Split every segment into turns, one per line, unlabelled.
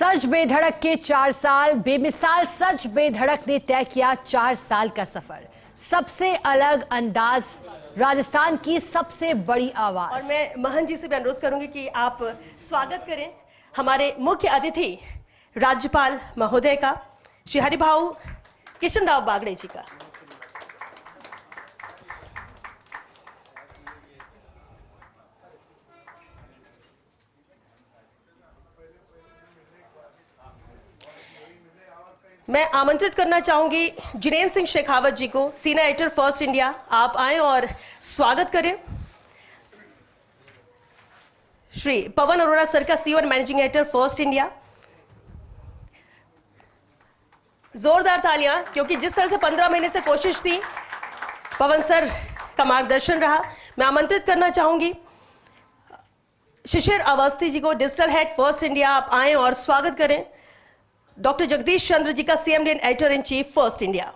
सच बेधड़क के 4 साल, बेमिसाल सच बेधड़क ने तय किया 4 साल का सफर। सबसे अलग अंदाज, राजस्थान की सबसे बड़ी आवाज। और मैं महन जी से भी अनुरोध करूंगी कि आप स्वागत करें हमारे मुख्य अतिथि राज्यपाल महोदय का, श्री हरिभाऊ किशनराव बागड़े जी का। मैं आमंत्रित करना चाहूंगी जिनेन्द्र सिंह शेखावत जी को, सीनियर एडिटर फर्स्ट इंडिया। आप आए और स्वागत करें। श्री पवन अरोड़ा सर का, CEO and managing editor first India. जोरदार तालियां, क्योंकि जिस तरह से 15 महीने से कोशिश थी, पवन सर का मार्गदर्शन रहा। मैं आमंत्रित करना चाहूंगी शिशिर अवस्थी जी को, डिजिटल हेड फर्स्ट इंडिया। आप आए और स्वागत करें डॉक्टर जगदीश चंद्र जी का, CMD and editor in chief first India.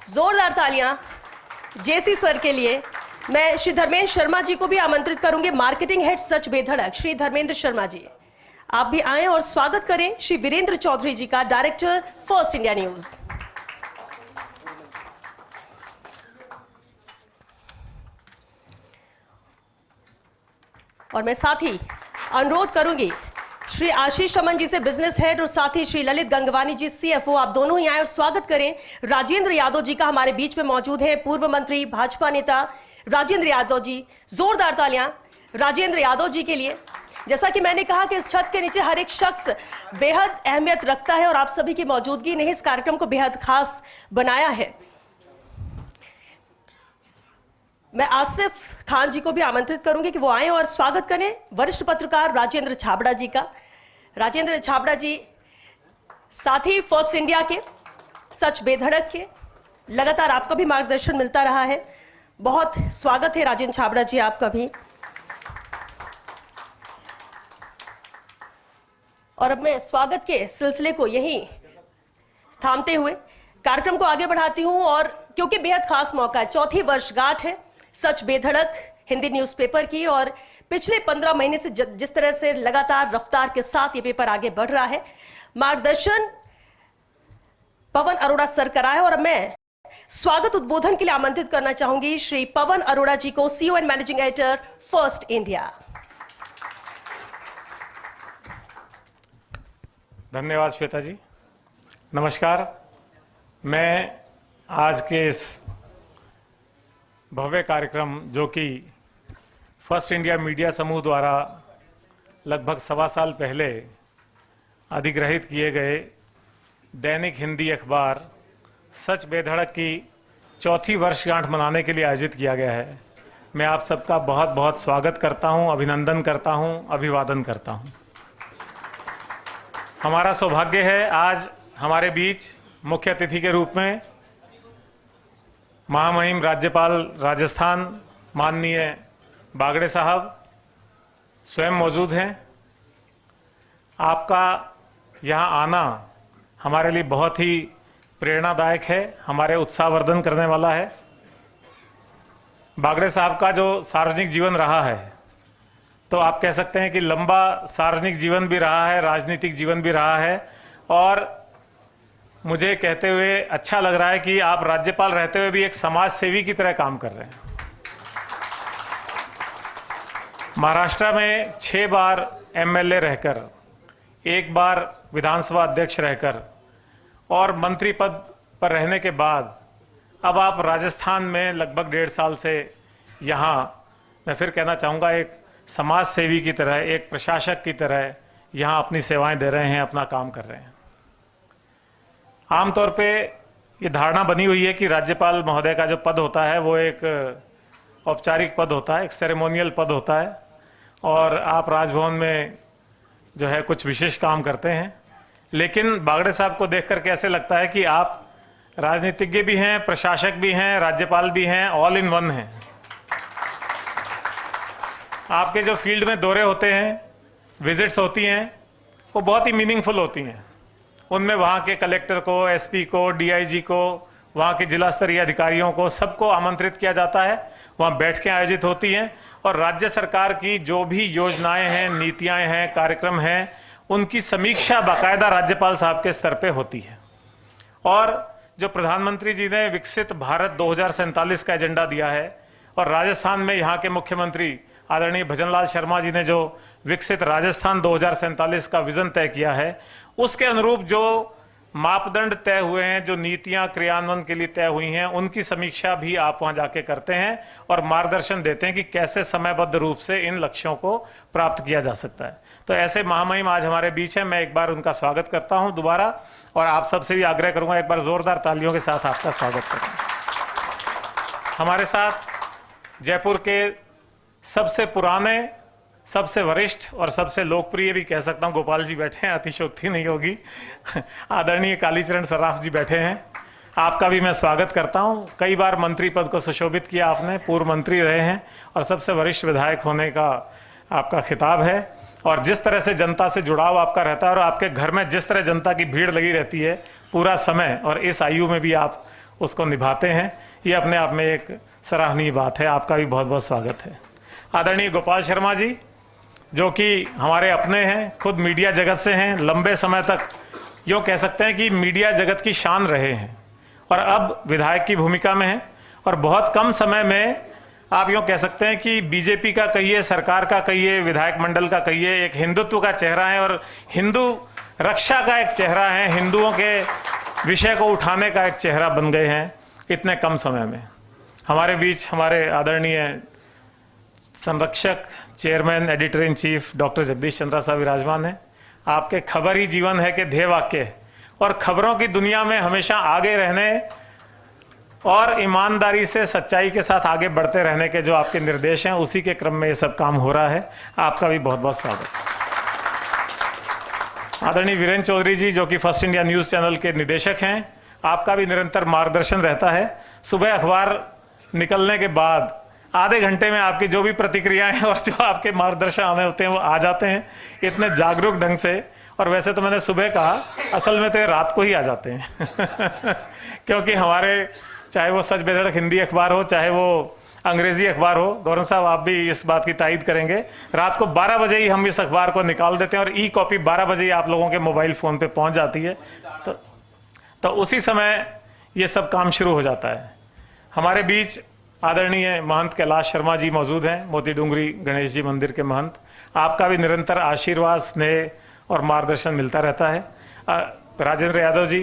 जोरदार तालियां जेसी सर के लिए। मैं श्री धर्मेंद्र शर्मा जी को भी आमंत्रित करूंगी, मार्केटिंग हेड सच बेधड़क। श्री धर्मेंद्र शर्मा जी, आप भी आए और स्वागत करें श्री वीरेंद्र चौधरी जी का, डायरेक्टर फर्स्ट इंडिया न्यूज। और मैं साथ ही अनुरोध करूंगी श्री आशीष अमन जी से, बिजनेस हेड, और साथ ही श्री ललित गंगवानी जी, सीएफओ। आप दोनों ही आए और स्वागत करें राजेंद्र यादव जी का, हमारे बीच में मौजूद हैं पूर्व मंत्री, भाजपा नेता राजेंद्र यादव जी। जोरदार तालियां राजेंद्र यादव जी के लिए। जैसा कि मैंने कहा कि इस छत के नीचे हर एक शख्स बेहद अहमियत रखता है और आप सभी की मौजूदगी ने इस कार्यक्रम को बेहद खास बनाया है। मैं आसिफ खान जी को भी आमंत्रित करूंगी कि वो आए और स्वागत करें वरिष्ठ पत्रकार राजेंद्र छाबड़ा जी का। राजेंद्र छाबड़ा जी साथी फर्स्ट इंडिया के, सच बेधड़क के, लगातार आपका भी मार्गदर्शन मिलता रहा है। बहुत स्वागत है राजेंद्र छाबड़ा जी आपका भी। और अब मैं स्वागत के सिलसिले को यहीं थामते हुए कार्यक्रम को आगे बढ़ाती हूं। और क्योंकि बेहद खास मौका है, 4थी वर्षगांठ है सच बेधड़क हिंदी न्यूज़पेपर की, और पिछले 15 महीने से जिस तरह से लगातार रफ्तार के साथ ये पेपर आगे बढ़ रहा है, मार्गदर्शन पवन अरोड़ा सर करा है। और मैं स्वागत उद्बोधन के लिए आमंत्रित करना चाहूंगी श्री पवन अरोड़ा जी को, CEO and managing editor first India.
धन्यवाद श्वेता जी। नमस्कार। मैं आज के इस भव्य कार्यक्रम, जो कि फर्स्ट इंडिया मीडिया समूह द्वारा लगभग 1.25 साल पहले अधिग्रहित किए गए दैनिक हिंदी अखबार सच बेधड़क की 4थी वर्षगांठ मनाने के लिए आयोजित किया गया है, मैं आप सबका बहुत बहुत स्वागत करता हूं, अभिनंदन करता हूं, अभिवादन करता हूं। हमारा सौभाग्य है आज हमारे बीच मुख्य अतिथि के रूप में महामहिम राज्यपाल राजस्थान माननीय बागड़े साहब स्वयं मौजूद हैं। आपका यहाँ आना हमारे लिए बहुत ही प्रेरणादायक है, हमारे उत्साहवर्धन करने वाला है। बागड़े साहब का जो सार्वजनिक जीवन रहा है, तो आप कह सकते हैं कि लंबा सार्वजनिक जीवन भी रहा है, राजनीतिक जीवन भी रहा है। और मुझे कहते हुए अच्छा लग रहा है कि आप राज्यपाल रहते हुए भी एक समाज सेवी की तरह काम कर रहे हैं। महाराष्ट्र में 6 बार एमएलए रहकर, 1 बार विधानसभा अध्यक्ष रहकर और मंत्री पद पर रहने के बाद अब आप राजस्थान में लगभग 1.5 साल से यहाँ, मैं फिर कहना चाहूँगा, एक समाज सेवी की तरह, एक प्रशासक की तरह यहाँ अपनी सेवाएं दे रहे हैं, अपना काम कर रहे हैं। आमतौर पे ये धारणा बनी हुई है कि राज्यपाल महोदय का जो पद होता है वो एक औपचारिक पद होता है, एक सेरेमोनियल पद होता है, और आप राजभवन में जो है कुछ विशेष काम करते हैं। लेकिन बागड़े साहब को देख करके ऐसे लगता है कि आप राजनीतिज्ञ भी हैं, प्रशासक भी हैं, राज्यपाल भी हैं, ऑल इन वन हैं। आपके जो फील्ड में दौरे होते हैं, विजिट्स होती हैं, वो बहुत ही मीनिंगफुल होती हैं। उनमें वहाँ के कलेक्टर को, एसपी को, डीआईजी को, वहाँ के जिला स्तरीय अधिकारियों को सबको आमंत्रित किया जाता है। वहाँ बैठकें आयोजित होती हैं और राज्य सरकार की जो भी योजनाएं हैं, नीतियां हैं, कार्यक्रम हैं, उनकी समीक्षा बाकायदा राज्यपाल साहब के स्तर पे होती है। और जो प्रधानमंत्री जी ने विकसित भारत 2047 का एजेंडा दिया है और राजस्थान में यहाँ के मुख्यमंत्री आदरणीय भजनलाल शर्मा जी ने जो विकसित राजस्थान 2047 का विजन तय किया है, उसके अनुरूप जो मापदंड तय हुए हैं, जो नीतियां क्रियान्वयन के लिए तय हुई हैं, उनकी समीक्षा भी आप वहां जाके करते हैं और मार्गदर्शन देते हैं कि कैसे समयबद्ध रूप से इन लक्ष्यों को प्राप्त किया जा सकता है। तो ऐसे महामहिम आज हमारे बीच हैं। मैं एक बार उनका स्वागत करता हूं दोबारा, और आप सबसे भी आग्रह करूंगा एक बार जोरदार तालियों के साथ आपका स्वागत करें। हमारे साथ जयपुर के सबसे पुराने, सबसे वरिष्ठ और सबसे लोकप्रिय भी कह सकता हूं गोपाल जी बैठे हैं, अतिशयोक्ति नहीं होगी। आदरणीय कालीचरण सराफ जी बैठे हैं। आपका भी मैं स्वागत करता हूं। कई बार मंत्री पद को सुशोभित किया आपने, पूर्व मंत्री रहे हैं और सबसे वरिष्ठ विधायक होने का आपका खिताब है। और जिस तरह से जनता से जुड़ाव आपका रहता है और आपके घर में जिस तरह जनता की भीड़ लगी रहती है पूरा समय, और इस आयु में भी आप उसको निभाते हैं, ये अपने आप में एक सराहनीय बात है। आपका भी बहुत बहुत स्वागत है। आदरणीय गोपाल शर्मा जी, जो कि हमारे अपने हैं, खुद मीडिया जगत से हैं, लंबे समय तक यूँ कह सकते हैं कि मीडिया जगत की शान रहे हैं और अब विधायक की भूमिका में हैं। और बहुत कम समय में आप यूँ कह सकते हैं कि बीजेपी का कहिए, सरकार का कहिए, विधायक मंडल का कहिए, एक हिंदुत्व का चेहरा है और हिंदू रक्षा का एक चेहरा है, हिंदुओं के विषय को उठाने का एक चेहरा बन गए हैं इतने कम समय में। हमारे बीच हमारे आदरणीय संरक्षक, chairman, editor in chief doctor Jagdish Chandra साहब विराजमान हैं। आपके खबर ही जीवन है के ध्येय वाक्य, और खबरों की दुनिया में हमेशा आगे रहने और ईमानदारी से, सच्चाई के साथ आगे बढ़ते रहने के जो आपके निर्देश हैं, उसी के क्रम में ये सब काम हो रहा है। आपका भी बहुत बहुत स्वागत। आदरणीय वीरेंद्र चौधरी जी, जो कि फर्स्ट इंडिया न्यूज़ चैनल के निदेशक हैं, आपका भी निरंतर मार्गदर्शन रहता है। सुबह अखबार निकलने के बाद आधे घंटे में आपकी जो भी प्रतिक्रियाएं हैं और जो आपके मार्गदर्शन आने होते हैं वो आ जाते हैं इतने जागरूक ढंग से। और वैसे तो मैंने सुबह कहा, असल में तो ये रात को ही आ जाते हैं क्योंकि हमारे, चाहे वो सच बेधड़क हिंदी अखबार हो, चाहे वो अंग्रेजी अखबार हो, गौरव साहब आप भी इस बात की तायद करेंगे, रात को 12 बजे ही हम इस अखबार को निकाल देते हैं और ई कॉपी 12 बजे ही आप लोगों के मोबाइल फ़ोन पे पहुंच जाती है। तो उसी समय ये सब काम शुरू हो जाता है। हमारे बीच आदरणीय महंत कैलाश शर्मा जी मौजूद हैं, मोती डूंगरी गणेश जी मंदिर के महंत। आपका भी निरंतर आशीर्वाद, स्नेह और मार्गदर्शन मिलता रहता है। राजेंद्र यादव जी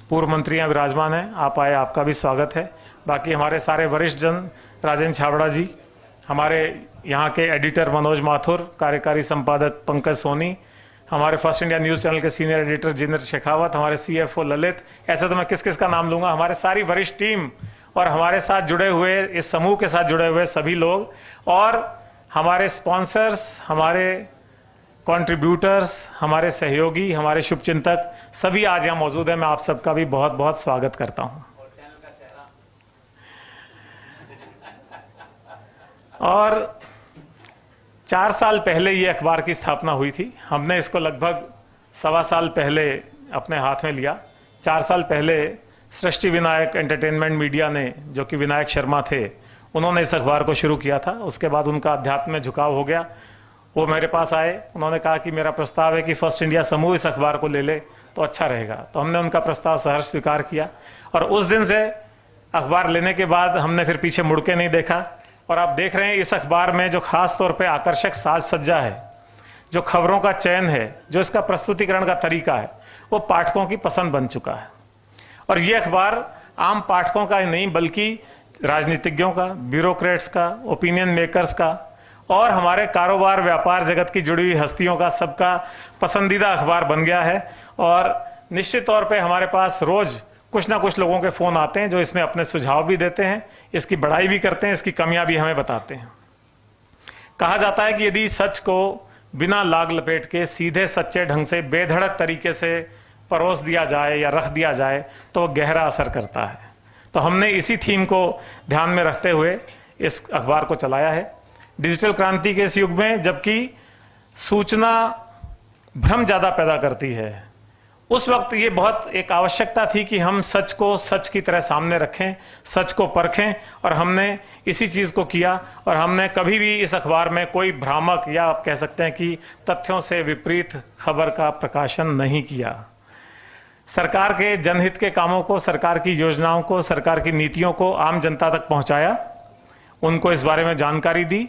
पूर्व मंत्री यहाँ विराजमान हैं, आप आए, आपका भी स्वागत है। बाकी हमारे सारे वरिष्ठ जन, राजेंद्र छाबड़ा जी, हमारे यहाँ के एडिटर मनोज माथुर, कार्यकारी संपादक पंकज सोनी, हमारे फर्स्ट इंडिया न्यूज़ चैनल के सीनियर एडिटर जिनेन्द्र शेखावत, हमारे CFO ललित, ऐसे तो मैं किस किस का नाम लूँगा, हमारे सारी वरिष्ठ टीम और हमारे साथ जुड़े हुए, इस समूह के साथ जुड़े हुए सभी लोग, और हमारे स्पॉन्सर्स, हमारे कंट्रीब्यूटर्स, हमारे सहयोगी, हमारे शुभचिंतक सभी आज यहाँ मौजूद हैं। मैं आप सबका भी बहुत बहुत स्वागत करता हूँ। और 4 साल पहले ये अखबार की स्थापना हुई थी। हमने इसको लगभग 1.25 साल पहले अपने हाथ में लिया। 4 साल पहले सृष्टि विनायक एंटरटेनमेंट मीडिया ने, जो कि विनायक शर्मा थे, उन्होंने इस अखबार को शुरू किया था। उसके बाद उनका अध्यात्म में झुकाव हो गया। वो मेरे पास आए, उन्होंने कहा कि मेरा प्रस्ताव है कि फर्स्ट इंडिया समूह इस अखबार को ले ले तो अच्छा रहेगा। तो हमने उनका प्रस्ताव सहर्ष स्वीकार किया और उस दिन से अखबार लेने के बाद हमने फिर पीछे मुड़ के नहीं देखा। और आप देख रहे हैं इस अखबार में जो खास तौर पे आकर्षक साज सज्जा है, जो खबरों का चयन है, जो इसका प्रस्तुतिकरण का तरीका है, वो पाठकों की पसंद बन चुका है। और ये अखबार आम पाठकों का ही नहीं बल्कि राजनीतिज्ञों का, ब्यूरोक्रेट्स का, ओपिनियन मेकर्स का और हमारे कारोबार व्यापार जगत की जुड़ी हुई हस्तियों का सबका पसंदीदा अखबार बन गया है। और निश्चित तौर पे हमारे पास रोज कुछ ना कुछ लोगों के फ़ोन आते हैं जो इसमें अपने सुझाव भी देते हैं, इसकी बड़ाई भी करते हैं, इसकी कमियां भी हमें बताते हैं। कहा जाता है कि यदि सच को बिना लाग लपेट के सीधे सच्चे ढंग से बेधड़क तरीके से परोस दिया जाए या रख दिया जाए तो गहरा असर करता है। तो हमने इसी थीम को ध्यान में रखते हुए इस अखबार को चलाया है। डिजिटल क्रांति के इस युग में जबकि सूचना भ्रम ज़्यादा पैदा करती है उस वक्त ये बहुत एक आवश्यकता थी कि हम सच को सच की तरह सामने रखें, सच को परखें, और हमने इसी चीज़ को किया। और हमने कभी भी इस अखबार में कोई भ्रामक या आप कह सकते हैं कि तथ्यों से विपरीत खबर का प्रकाशन नहीं किया। सरकार के जनहित के कामों को, सरकार की योजनाओं को, सरकार की नीतियों को आम जनता तक पहुंचाया, उनको इस बारे में जानकारी दी,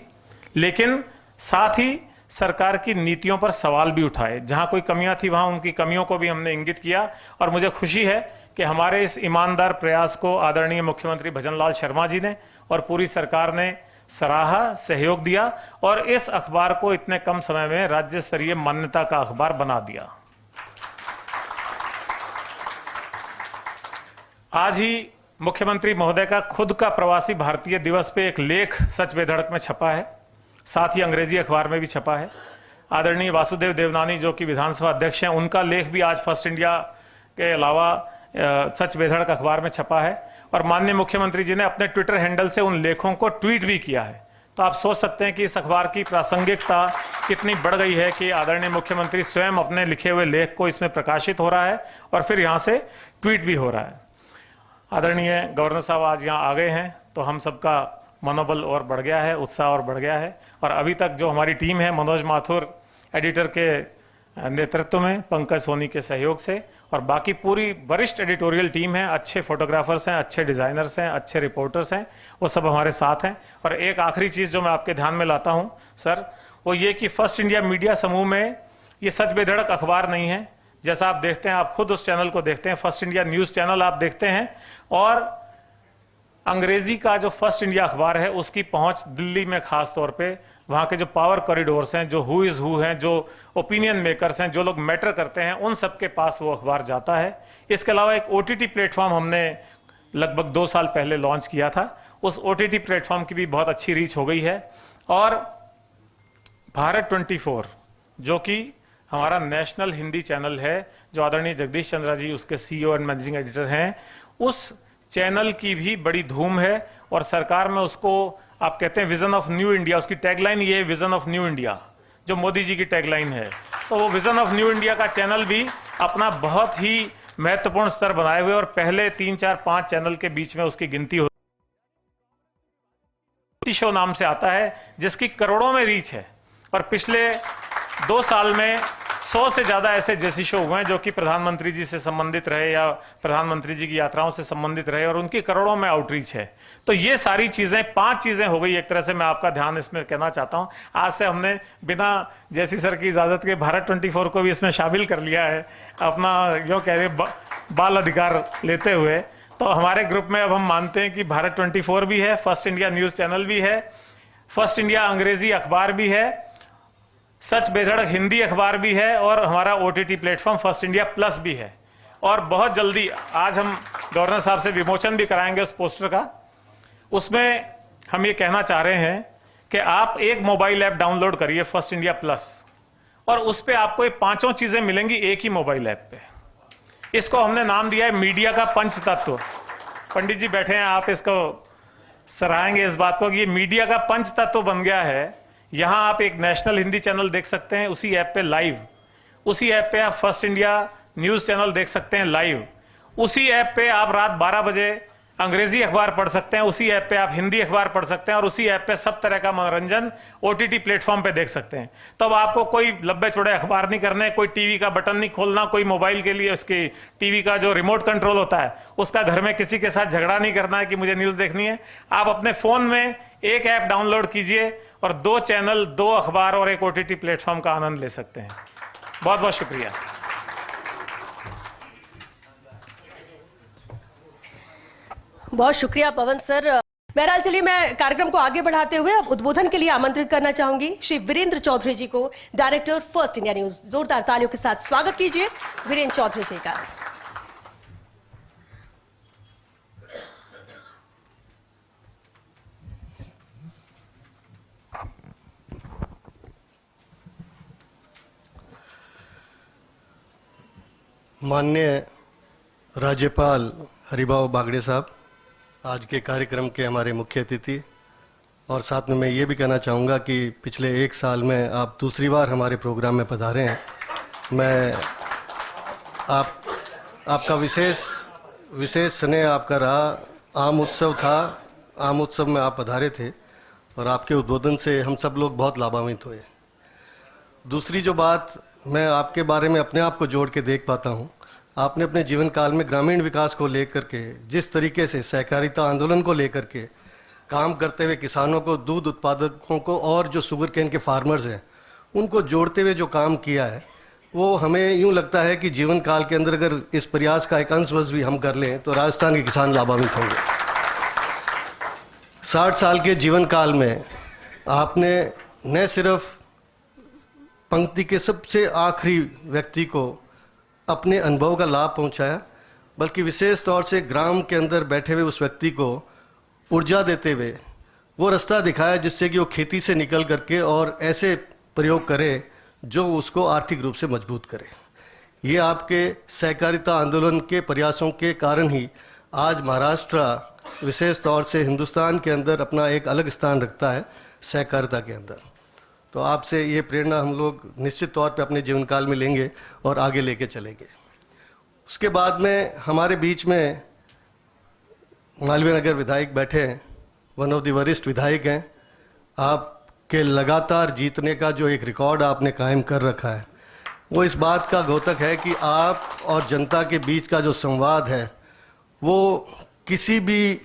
लेकिन साथ ही सरकार की नीतियों पर सवाल भी उठाए। जहां कोई कमियां थी वहां उनकी कमियों को भी हमने इंगित किया। और मुझे खुशी है कि हमारे इस ईमानदार प्रयास को आदरणीय मुख्यमंत्री भजनलाल शर्मा जी ने और पूरी सरकार ने सराहा, सहयोग दिया और इस अखबार को इतने कम समय में राज्य स्तरीय मान्यता का अखबार बना दिया। आज ही मुख्यमंत्री महोदय का खुद का प्रवासी भारतीय दिवस पे एक लेख सच बेधड़क में छपा है, साथ ही अंग्रेजी अखबार में भी छपा है। आदरणीय वासुदेव देवनानी जो कि विधानसभा अध्यक्ष हैं, उनका लेख भी आज फर्स्ट इंडिया के अलावा सच बेधड़क अखबार में छपा है। और माननीय मुख्यमंत्री जी ने अपने ट्विटर हैंडल से उन लेखों को ट्वीट भी किया है। तो आप सोच सकते हैं कि इस अखबार की प्रासंगिकता कितनी बढ़ गई है कि आदरणीय मुख्यमंत्री स्वयं अपने लिखे हुए लेख को इसमें प्रकाशित हो रहा है और फिर यहाँ से ट्वीट भी हो रहा है। आदरणीय गवर्नर साहब आज यहाँ आ गए हैं तो हम सबका मनोबल और बढ़ गया है, उत्साह और बढ़ गया है। और अभी तक जो हमारी टीम है, मनोज माथुर एडिटर के नेतृत्व में, पंकज सोनी के सहयोग से, और बाकी पूरी वरिष्ठ एडिटोरियल टीम है, अच्छे फोटोग्राफर्स हैं, अच्छे डिजाइनर्स हैं, अच्छे रिपोर्टर्स हैं, वो सब हमारे साथ हैं। और एक आखिरी चीज जो मैं आपके ध्यान में लाता हूं सर, वो ये कि फर्स्ट इंडिया मीडिया समूह में ये सच बेधड़क अखबार नहीं है। जैसा आप देखते हैं, आप खुद उस चैनल को देखते हैं, फर्स्ट इंडिया न्यूज चैनल आप देखते हैं, और अंग्रेजी का जो फर्स्ट इंडिया अखबार है उसकी पहुंच दिल्ली में खास तौर पे वहां के जो पावर कॉरिडोर्स हैं, जो हु इज हु हैं, जो ओपिनियन मेकर्स हैं, जो लोग मैटर करते हैं, उन सबके पास वो अखबार जाता है। इसके अलावा एक ओटीटी प्लेटफॉर्म हमने लगभग 2 साल पहले लॉन्च किया था, उस ओटीटी प्लेटफॉर्म की भी बहुत अच्छी रीच हो गई है। और भारत 24 जो कि हमारा नेशनल हिंदी चैनल है, जो आदरणीय जगदीश चंद्रा जी उसके सीईओ एंड मैनेजिंग एडिटर हैं, उस चैनल की भी बड़ी धूम है। और सरकार में उसको आप कहते हैं विजन ऑफ न्यू इंडिया, उसकी टैगलाइन ये है विजन ऑफ न्यू इंडिया, जो मोदी जी की टैगलाइन है। तो वो विजन ऑफ न्यू इंडिया का चैनल भी अपना बहुत ही महत्वपूर्ण स्तर बनाए हुए, और पहले 3, 4, 5 चैनल के बीच में उसकी गिनती होती शो नाम से आता है, जिसकी करोड़ों में रीच है। और पिछले 2 साल में 100 से ज्यादा ऐसे जेसी शो हुए हैं जो कि प्रधानमंत्री जी से संबंधित रहे या प्रधानमंत्री जी की यात्राओं से संबंधित रहे, और उनकी करोड़ों में आउटरीच है। तो ये सारी चीजें 5 चीजें हो गई एक तरह से। मैं आपका ध्यान इसमें कहना चाहता हूं, आज से हमने बिना जेसी सर की इजाजत के भारत 24 को भी इसमें शामिल कर लिया है, अपना यो कह रहे बाल अधिकार लेते हुए। तो हमारे ग्रुप में अब हम मानते हैं कि भारत 24 भी है, फर्स्ट इंडिया न्यूज चैनल भी है, फर्स्ट इंडिया अंग्रेजी अखबार भी है, सच बेधड़क हिंदी अखबार भी है, और हमारा OTT platform first India plus भी है। और बहुत जल्दी आज हम गवर्नर साहब से विमोचन भी कराएंगे उस पोस्टर का। उसमें हम ये कहना चाह रहे हैं कि आप एक मोबाइल ऐप डाउनलोड करिए फर्स्ट इंडिया प्लस, और उस पर आपको ये 5 चीजें मिलेंगी एक ही मोबाइल ऐप पे। इसको हमने नाम दिया है मीडिया का पंच तत्व। पंडित जी बैठे हैं, आप इसको सराहेंगे इस बात को कि ये मीडिया का पंच तत्व बन गया है। यहां आप एक नेशनल हिंदी चैनल देख सकते हैं उसी ऐप पे लाइव, उसी ऐप पे आप फर्स्ट इंडिया न्यूज चैनल देख सकते हैं लाइव, उसी ऐप पे आप रात 12 बजे अंग्रेजी अखबार पढ़ सकते हैं, उसी ऐप पे आप हिंदी अखबार पढ़ सकते हैं, और उसी ऐप पे सब तरह का मनोरंजन ओटीटी प्लेटफॉर्म पे देख सकते हैं। तो अब आपको कोई लंबे चौड़े अखबार नहीं करने, कोई टीवी का बटन नहीं खोलना, कोई मोबाइल के लिए उसकी टीवी का जो रिमोट कंट्रोल होता है उसका घर में किसी के साथ झगड़ा नहीं करना है कि मुझे न्यूज देखनी है। आप अपने फोन में एक ऐप डाउनलोड कीजिए और 2 चैनल, 2 अखबार और एक ओटीटी प्लेटफॉर्म का आनंद ले सकते हैं। बहुत बहुत शुक्रिया।
बहुत शुक्रिया पवन सर। बहरहाल चलिए मैं कार्यक्रम को आगे बढ़ाते हुए अब उद्बोधन के लिए आमंत्रित करना चाहूंगी श्री वीरेंद्र चौधरी जी को, डायरेक्टर फर्स्ट इंडिया न्यूज। जोरदार तालियों के साथ स्वागत कीजिए वीरेंद्र चौधरी जी का।
माननीय राज्यपाल हरिभाऊ बागड़े साहब, आज के कार्यक्रम के हमारे मुख्य अतिथि, और साथ में मैं ये भी कहना चाहूँगा कि पिछले 1 साल में आप दूसरी बार हमारे प्रोग्राम में पधारे हैं। मैं आपका विशेष स्नेह आपका रहा। आम उत्सव था, आम उत्सव में आप पधारे थे और आपके उद्बोधन से हम सब लोग बहुत लाभान्वित हुए। दूसरी जो बात मैं आपके बारे में अपने आप को जोड़ के देख पाता हूँ, आपने अपने जीवन काल में ग्रामीण विकास को लेकर के जिस तरीके से सहकारिता आंदोलन को लेकर के काम करते हुए किसानों को, दूध उत्पादकों को और जो शुगर केन के फार्मर्स हैं उनको जोड़ते हुए जो काम किया है, वो हमें यूं लगता है कि जीवन काल के अंदर अगर इस प्रयास का एक अंश भी हम कर लें तो राजस्थान के किसान लाभान्वित होंगे। 60 साल के जीवन काल में आपने न सिर्फ पंक्ति के सबसे आखिरी व्यक्ति को अपने अनुभव का लाभ पहुंचाया, बल्कि विशेष तौर से ग्राम के अंदर बैठे हुए उस व्यक्ति को ऊर्जा देते हुए वो रास्ता दिखाया जिससे कि वो खेती से निकल करके और ऐसे प्रयोग करे जो उसको आर्थिक रूप से मजबूत करे। ये आपके सहकारिता आंदोलन के प्रयासों के कारण ही आज महाराष्ट्र विशेष तौर से हिंदुस्तान के अंदर अपना एक अलग स्थान रखता है सहकारिता के अंदर। तो आपसे ये प्रेरणा हम लोग निश्चित तौर पे अपने जीवन काल में लेंगे और आगे लेके चलेंगे। उसके बाद में हमारे बीच में मालवीय नगर विधायक बैठे हैं, वन ऑफ द वरिष्ठ विधायक हैं। आपके लगातार जीतने का जो एक रिकॉर्ड आपने कायम कर रखा है, वो इस बात का द्योतक है कि आप और जनता के बीच का जो संवाद है वो किसी भी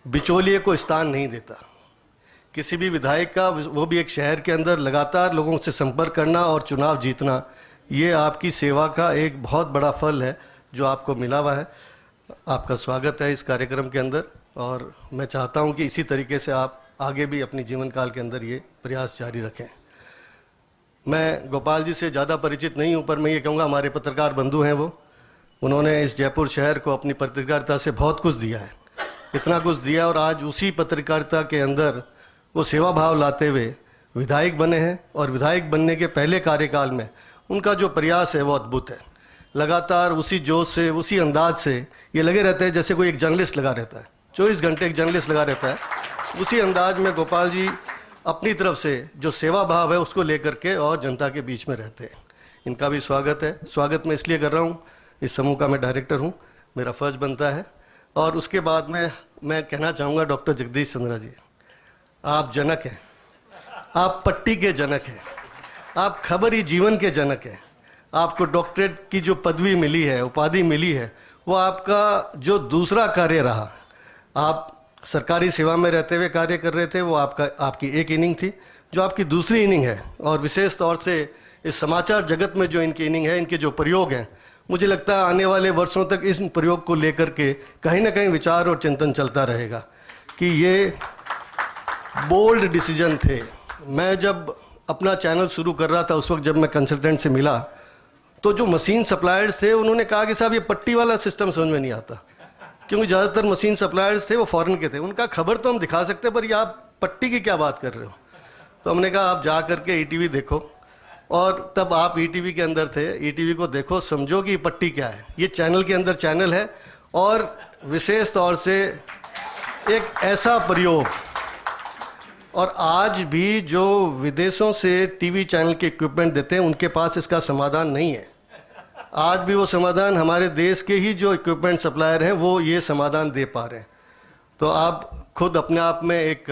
बिचौलिए को स्थान नहीं देता। किसी भी विधायक का, वो भी एक शहर के अंदर लगातार लोगों से संपर्क करना और चुनाव जीतना, ये आपकी सेवा का एक बहुत बड़ा फल है जो आपको मिला हुआ है। आपका स्वागत है इस कार्यक्रम के अंदर और मैं चाहता हूं कि इसी तरीके से आप आगे भी अपनी जीवन काल के अंदर ये प्रयास जारी रखें। मैं गोपाल जी से ज़्यादा परिचित नहीं हूं, पर मैं ये कहूँगा हमारे पत्रकार बंधु हैं वो, उन्होंने इस जयपुर शहर को अपनी पत्रकारिता से बहुत कुछ दिया है, इतना कुछ दिया, और आज उसी पत्रकारिता के अंदर वो सेवा भाव लाते हुए विधायक बने हैं और विधायक बनने के पहले कार्यकाल में उनका जो प्रयास है वो अद्भुत है। लगातार उसी जोश से, उसी अंदाज से ये लगे रहते हैं जैसे कोई एक जर्नलिस्ट लगा रहता है, 24 घंटे एक जर्नलिस्ट लगा रहता है। उसी अंदाज में गोपाल जी अपनी तरफ से जो सेवा भाव है उसको लेकर के और जनता के बीच में रहते हैं। इनका भी स्वागत है। स्वागत मैं इसलिए कर रहा हूँ, इस समूह का मैं डायरेक्टर हूँ, मेरा फर्ज बनता है। और उसके बाद में मैं कहना चाहूँगा डॉक्टर जगदीश चंद्रा जी, आप जनक हैं, आप पट्टी के जनक हैं, आप खबरी जीवन के जनक हैं। आपको डॉक्टरेट की जो पदवी मिली है, उपाधि मिली है, वो आपका जो दूसरा कार्य रहा, आप सरकारी सेवा में रहते हुए कार्य कर रहे थे, वो आपकी एक इनिंग थी। जो आपकी दूसरी इनिंग है और विशेष तौर से इस समाचार जगत में जो इनकी इनिंग है, इनके जो प्रयोग हैं, मुझे लगता है आने वाले वर्षों तक इस प्रयोग को लेकर के कहीं ना कहीं विचार और चिंतन चलता रहेगा कि ये बोल्ड डिसीजन थे। मैं जब अपना चैनल शुरू कर रहा था, उस वक्त जब मैं कंसल्टेंट से मिला तो जो मशीन सप्लायर्स थे उन्होंने कहा कि साहब ये पट्टी वाला सिस्टम समझ में नहीं आता, क्योंकि ज़्यादातर मशीन सप्लायर्स थे वो फॉरेन के थे। उनका खबर तो हम दिखा सकते पर ये आप पट्टी की क्या बात कर रहे हो। तो हमने कहा आप जा करके ईटीवी देखो, और तब आप ईटीवी के अंदर थे, ईटीवी को देखो, समझो कि पट्टी क्या है। ये चैनल के अंदर चैनल है और विशेष तौर से एक ऐसा प्रयोग, और आज भी जो विदेशों से टीवी चैनल के इक्विपमेंट देते हैं उनके पास इसका समाधान नहीं है। आज भी वो समाधान हमारे देश के ही जो इक्विपमेंट सप्लायर हैं वो ये समाधान दे पा रहे हैं। तो आप खुद अपने आप में एक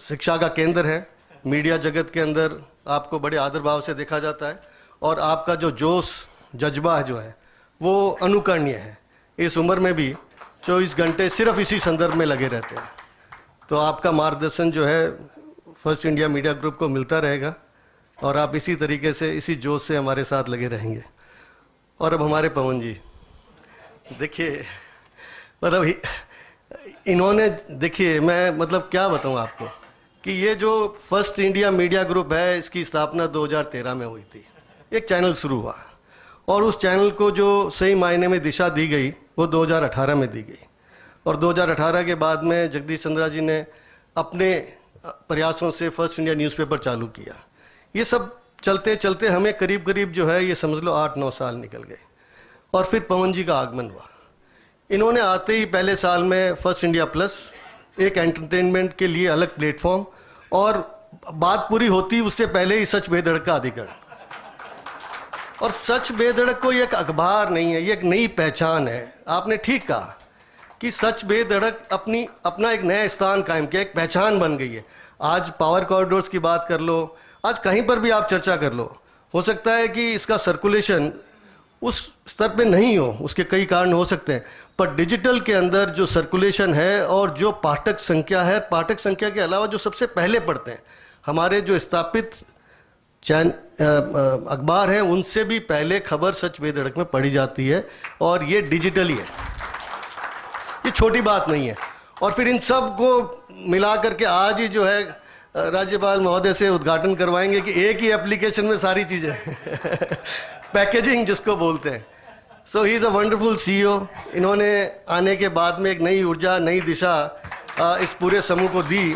शिक्षा का केंद्र है, मीडिया जगत के अंदर आपको बड़े आदर भाव से देखा जाता है और आपका जो जोश जज्बा जो है वो अनुकरणीय है। इस उम्र में भी 24 घंटे सिर्फ इसी संदर्भ में लगे रहते हैं। तो आपका मार्गदर्शन जो है फर्स्ट इंडिया मीडिया ग्रुप को मिलता रहेगा और आप इसी तरीके से, इसी जोश से हमारे साथ लगे रहेंगे। और अब हमारे पवन जी, देखिए मतलब इन्होंने, देखिए मैं मतलब क्या बताऊं आपको कि ये जो फर्स्ट इंडिया मीडिया ग्रुप है इसकी स्थापना 2013 में हुई थी। एक चैनल शुरू हुआ और उस चैनल को जो सही मायने में दिशा दी गई वो 2018 में दी गई, और 2018 के बाद में जगदीश चंद्रा जी ने अपने प्रयासों से फर्स्ट इंडिया न्यूज़पेपर चालू किया। ये सब चलते चलते हमें करीब करीब जो है ये समझ लो 8-9 साल निकल गए और फिर पवन जी का आगमन हुआ। इन्होंने आते ही पहले साल में फर्स्ट इंडिया प्लस, एक एंटरटेनमेंट के लिए अलग प्लेटफॉर्म, और बात पूरी होती उससे पहले ही सच बेधड़क का अधिकरण। और सच बेधड़क कोई एक अखबार नहीं है, ये एक नई पहचान है। आपने ठीक कहा कि सच बेधड़क अपना एक नया स्थान कायम किया, एक पहचान बन गई है। आज पावर कॉरिडोर्स की बात कर लो, आज कहीं पर भी आप चर्चा कर लो, हो सकता है कि इसका सर्कुलेशन उस स्तर पे नहीं हो, उसके कई कारण हो सकते हैं, पर डिजिटल के अंदर जो सर्कुलेशन है और जो पाठक संख्या है, पाठक संख्या के अलावा जो सबसे पहले पढ़ते हैं, हमारे जो स्थापित अखबार हैं उनसे भी पहले खबर सच बेधड़क में पढ़ी जाती है, और ये डिजिटली है, ये छोटी बात नहीं है। और फिर इन सब को मिला करके आज ही जो है राज्यपाल महोदय से उद्घाटन करवाएंगे कि एक ही एप्लीकेशन में सारी चीजें पैकेजिंग जिसको बोलते हैं। So he is a wonderful CEO। इन्होंने आने के बाद में एक नई ऊर्जा, नई दिशा इस पूरे समूह को दी,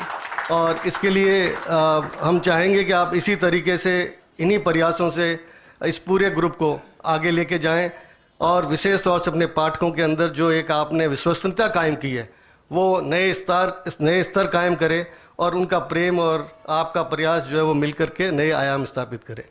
और इसके लिए हम चाहेंगे कि आप इसी तरीके से, इन्हीं प्रयासों से इस पूरे ग्रुप को आगे लेके जाएं, और विशेष तौर से अपने पाठकों के अंदर जो एक आपने विश्वसनीयता कायम की है वो नए स्तर कायम करे, और उनका प्रेम और आपका प्रयास जो है वो मिल करके नए आयाम स्थापित करे।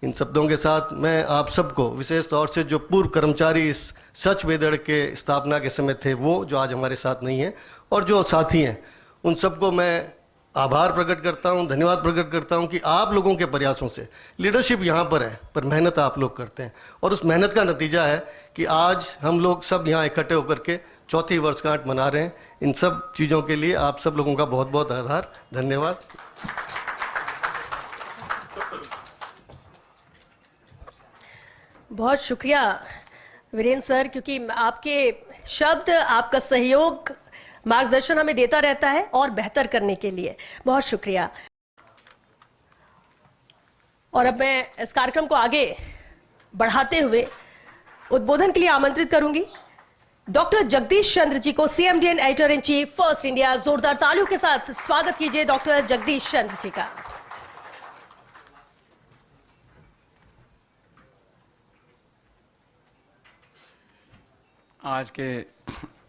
इन शब्दों के साथ मैं आप सबको, विशेष तौर से जो पूर्व कर्मचारी इस सच बेधड़क के स्थापना के समय थे, वो जो आज हमारे साथ नहीं हैं, और जो साथी हैं, उन सबको मैं आभार प्रकट करता हूं, धन्यवाद प्रकट करता हूं कि आप लोगों के प्रयासों से, लीडरशिप यहाँ पर है पर मेहनत आप लोग करते हैं, और उस मेहनत का नतीजा है कि आज हम लोग सब यहाँ इकट्ठे होकर के चौथी वर्षगांठ मना रहे हैं। इन सब चीज़ों के लिए आप सब लोगों का बहुत बहुत आभार, धन्यवाद।
बहुत शुक्रिया वीरेंद्र सर, क्योंकि आपके शब्द, आपका सहयोग, मार्गदर्शन हमें देता रहता है और बेहतर करने के लिए। बहुत शुक्रिया। और अब मैं इस कार्यक्रम को आगे बढ़ाते हुए उद्बोधन के लिए आमंत्रित करूंगी डॉक्टर जगदीश चंद्र जी को, CMDN editor in chief, first India. जोरदार तालियों के साथ स्वागत कीजिए डॉक्टर जगदीश चंद्र जी का।
आज के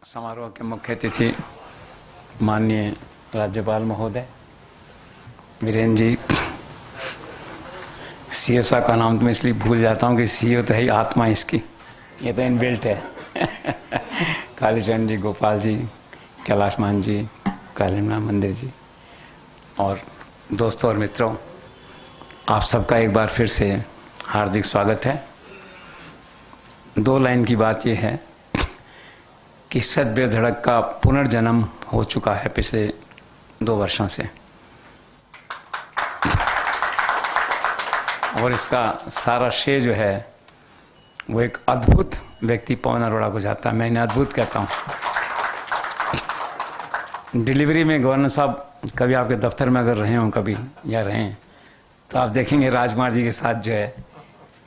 समारोह के मुख्य अतिथि माननीय राज्यपाल महोदय वीरेंद्र जी, CEO साहब का नाम तो मैं इसलिए भूल जाता हूँ कि CEO तो है ही आत्मा इसकी, ये तो इनबिल्ट है। कालीचरण जी, गोपाल जी, कैलाश मान जी, कालीमना मंदिर जी, और दोस्तों और मित्रों, आप सबका एक बार फिर से हार्दिक स्वागत है। 2 लाइन की बात यह है कि सच बेधड़क का पुनर्जन्म हो चुका है पिछले 2 वर्षों से, और इसका सारा श्रेय जो है वो एक अद्भुत व्यक्ति पवन अरोड़ा को जाता है। मैं इन्हें अद्भुत कहता हूँ। डिलीवरी में गवर्नर साहब कभी आपके दफ्तर में अगर रहे हों कभी या रहें, तो आप देखेंगे राजकुमार जी के साथ जो है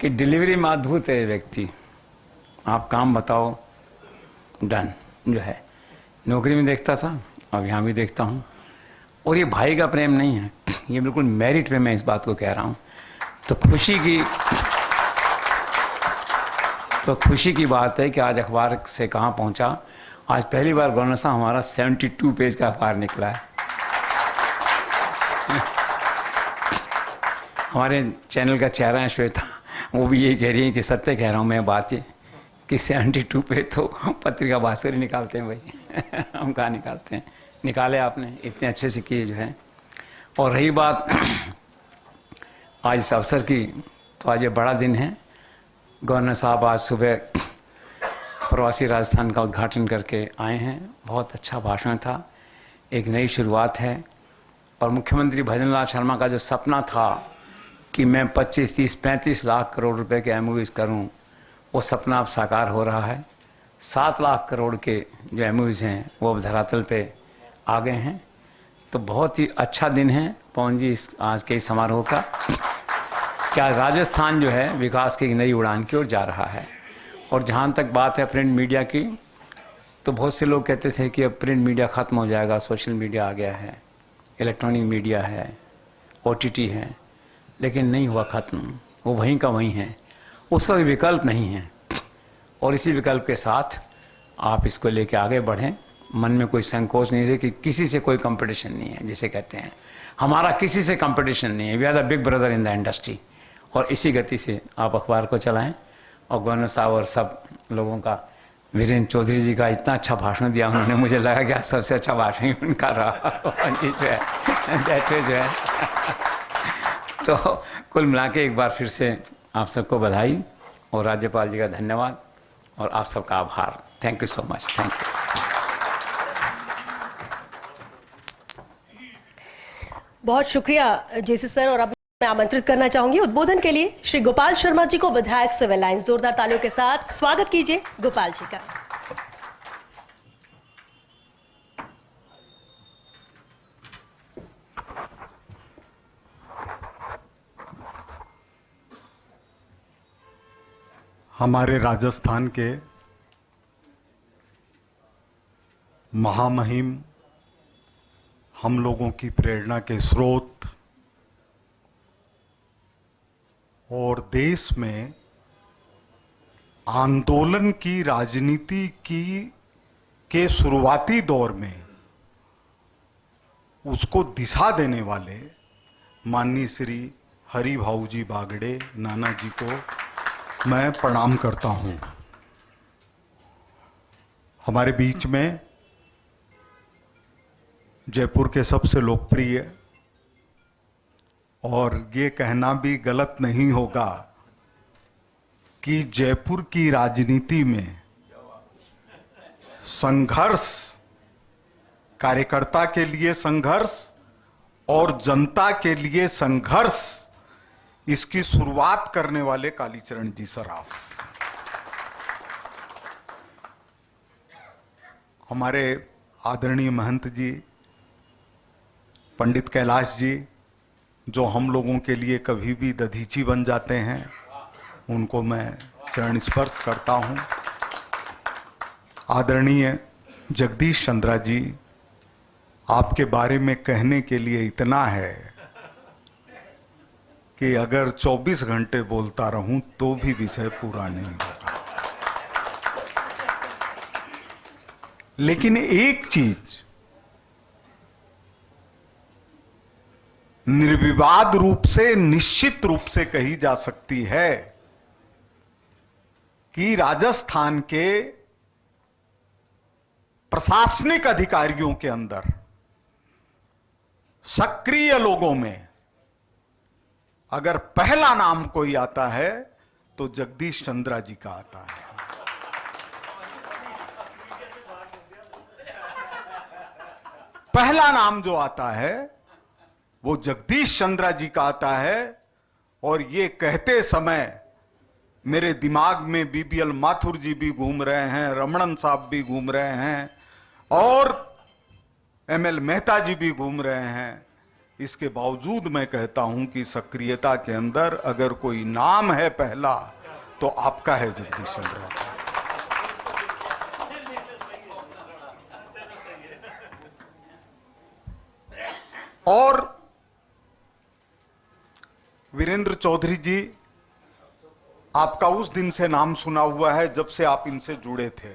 कि डिलीवरी में अद्भुत है व्यक्ति। आप काम बताओ, डन जो है। नौकरी में देखता था, अब यहाँ भी देखता हूँ। और ये भाई का प्रेम नहीं है, ये बिल्कुल मेरिट पे मैं इस बात को कह रहा हूँ। तो खुशी की बात है कि आज अखबार से कहाँ पहुँचा। आज पहली बार गवर्नर साहब हमारा 72 पेज का अखबार निकला है। हमारे चैनल का चेहरा है श्वेता, वो भी यही कह रही है कि सत्य कह रहा हूँ मैं बात, ये कि 72 पे तो पत्रिका भास्कर ही निकालते हैं भाई। हम कहाँ निकालते हैं, निकाले आपने इतने अच्छे से किए जो है। और रही बात आज इस अवसर की, तो आज ये बड़ा दिन है। गवर्नर साहब आज सुबह प्रवासी राजस्थान का उद्घाटन करके आए हैं। बहुत अच्छा भाषण था, एक नई शुरुआत है। और मुख्यमंत्री भजनलाल शर्मा का जो सपना था कि मैं 25, 30, 35 लाख करोड़ रुपए के MOUs करूं, वो सपना अब साकार हो रहा है। 7 लाख करोड़ के जो MOUs हैं वो अब धरातल पे आ गए हैं। तो बहुत ही अच्छा दिन है पवन जी आज के इस समारोह का। क्या राजस्थान जो है विकास की एक नई उड़ान की ओर जा रहा है। और जहाँ तक बात है प्रिंट मीडिया की, तो बहुत से लोग कहते थे कि अब प्रिंट मीडिया ख़त्म हो जाएगा, सोशल मीडिया आ गया है, इलेक्ट्रॉनिक मीडिया है, OTT है, लेकिन नहीं हुआ ख़त्म, वो वहीं का वहीं है, उसका कोई विकल्प नहीं है। और इसी विकल्प के साथ आप इसको लेके आगे बढ़ें, मन में कोई संकोच नहीं रहे कि किसी से कोई कंपटीशन नहीं है। जिसे कहते हैं हमारा किसी से कंपटीशन नहीं है, we are the big brother in the industry. और इसी गति से आप अखबार को चलाएं। और गवर्नर साहब और सब लोगों का, वीरेंद्र चौधरी जी का इतना अच्छा भाषण दिया उन्होंने, मुझे लगा कि आज सबसे अच्छा भाषण ही उनका रहा जो है तो कुल मिला के एक बार फिर से आप सबको बधाई और राज्यपाल जी का धन्यवाद और आप सबका आभार। Thank you so much. Thank you.
बहुत शुक्रिया जेसी सर। और अब मैं आमंत्रित करना चाहूंगी उद्बोधन के लिए श्री गोपाल शर्मा जी को, विधायक सिविल लाइंस। जोरदार तालियों के साथ स्वागत कीजिए गोपाल जी का।
हमारे राजस्थान के महामहिम, हम लोगों की प्रेरणा के स्रोत और देश में आंदोलन की राजनीति के शुरुआती दौर में उसको दिशा देने वाले माननीय श्री हरि भाऊ जी बागड़े नाना जी को मैं प्रणाम करता हूं। हमारे बीच में जयपुर के सबसे लोकप्रिय, और ये कहना भी गलत नहीं होगा कि जयपुर की राजनीति में संघर्ष, कार्यकर्ता के लिए संघर्ष और जनता के लिए संघर्ष, इसकी शुरुआत करने वाले कालीचरण जी सराफ, हमारे आदरणीय महंत जी पंडित कैलाश जी, जो हम लोगों के लिए कभी भी दधीची बन जाते हैं, उनको मैं चरण स्पर्श करता हूं। आदरणीय जगदीश चंद्रा जी, आपके बारे में कहने के लिए इतना है कि अगर 24 घंटे बोलता रहूं तो भी विषय पूरा नहीं होगा। लेकिन एक चीज निर्विवाद रूप से, निश्चित रूप से कही जा सकती है कि राजस्थान के प्रशासनिक अधिकारियों के अंदर, सक्रिय लोगों में अगर पहला नाम कोई आता है तो जगदीश चंद्रा जी का आता है। पहला नाम जो आता है वो जगदीश चंद्रा जी का आता है। और ये कहते समय मेरे दिमाग में बीबीएल माथुर जी भी घूम रहे हैं, रमणन साहब भी घूम रहे हैं और एमएल मेहता जी भी घूम रहे हैं। इसके बावजूद मैं कहता हूं कि सक्रियता के अंदर अगर कोई नाम है पहला तो आपका है जगदीश चंद्रा जी। और वीरेंद्र चौधरी जी, आपका उस दिन से नाम सुना हुआ है जब से आप इनसे जुड़े थे,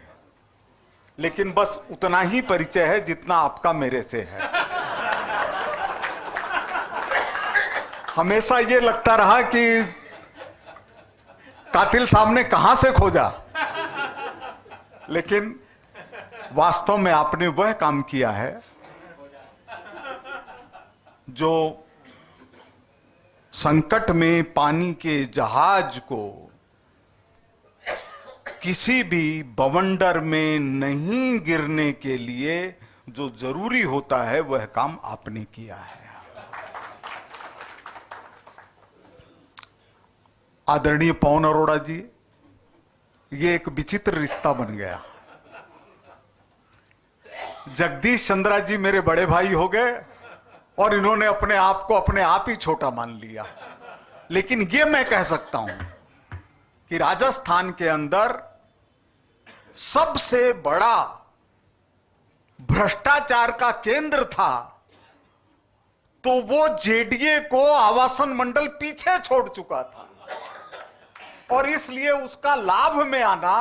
लेकिन बस उतना ही परिचय है जितना आपका मेरे से है। हमेशा ये लगता रहा कि कातिल साहब ने कहां से खोजा, लेकिन वास्तव में आपने वह काम किया है जो संकट में पानी के जहाज को किसी भी बवंडर में नहीं गिरने के लिए जो जरूरी होता है वह काम आपने किया है। आदरणीय पवन अरोड़ा जी, ये एक विचित्र रिश्ता बन गया। जगदीश चंद्रा जी मेरे बड़े भाई हो गए और इन्होंने अपने आप को अपने आप ही छोटा मान लिया। लेकिन ये मैं कह सकता हूं कि राजस्थान के अंदर सबसे बड़ा भ्रष्टाचार का केंद्र था तो वो जेडीए को आवासन मंडल पीछे छोड़ चुका था और इसलिए उसका लाभ में आना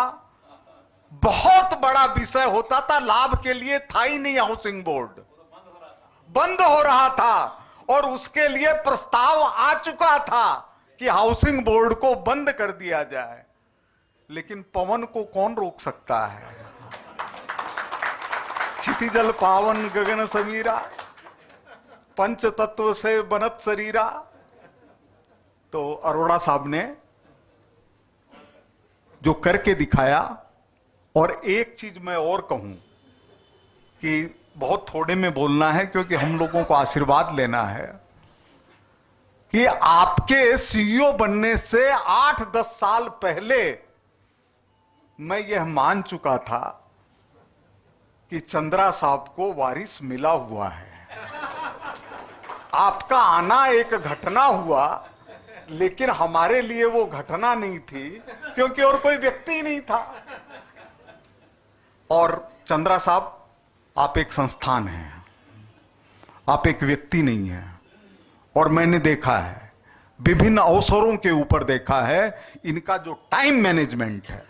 बहुत बड़ा विषय होता था। लाभ के लिए था ही नहीं, हाउसिंग बोर्ड बंद हो रहा था और उसके लिए प्रस्ताव आ चुका था कि हाउसिंग बोर्ड को बंद कर दिया जाए, लेकिन पवन को कौन रोक सकता है? क्षितिजल पावन गगन समीरा, पंच तत्व से बनत शरीरा। तो अरोड़ा साहब ने जो करके दिखाया। और एक चीज मैं और कहूं कि बहुत थोड़े में बोलना है, क्योंकि हम लोगों को आशीर्वाद लेना है, कि आपके सीईओ बनने से 8-10 साल पहले मैं यह मान चुका था कि चंद्रा साहब को वारिस मिला हुआ है। आपका आना एक घटना हुआ, लेकिन हमारे लिए वो घटना नहीं थी, क्योंकि और कोई व्यक्ति नहीं था। और चंद्रा साहब, आप एक संस्थान हैं, आप एक व्यक्ति नहीं हैं। और मैंने देखा है, विभिन्न अवसरों के ऊपर देखा है, इनका जो टाइम मैनेजमेंट है,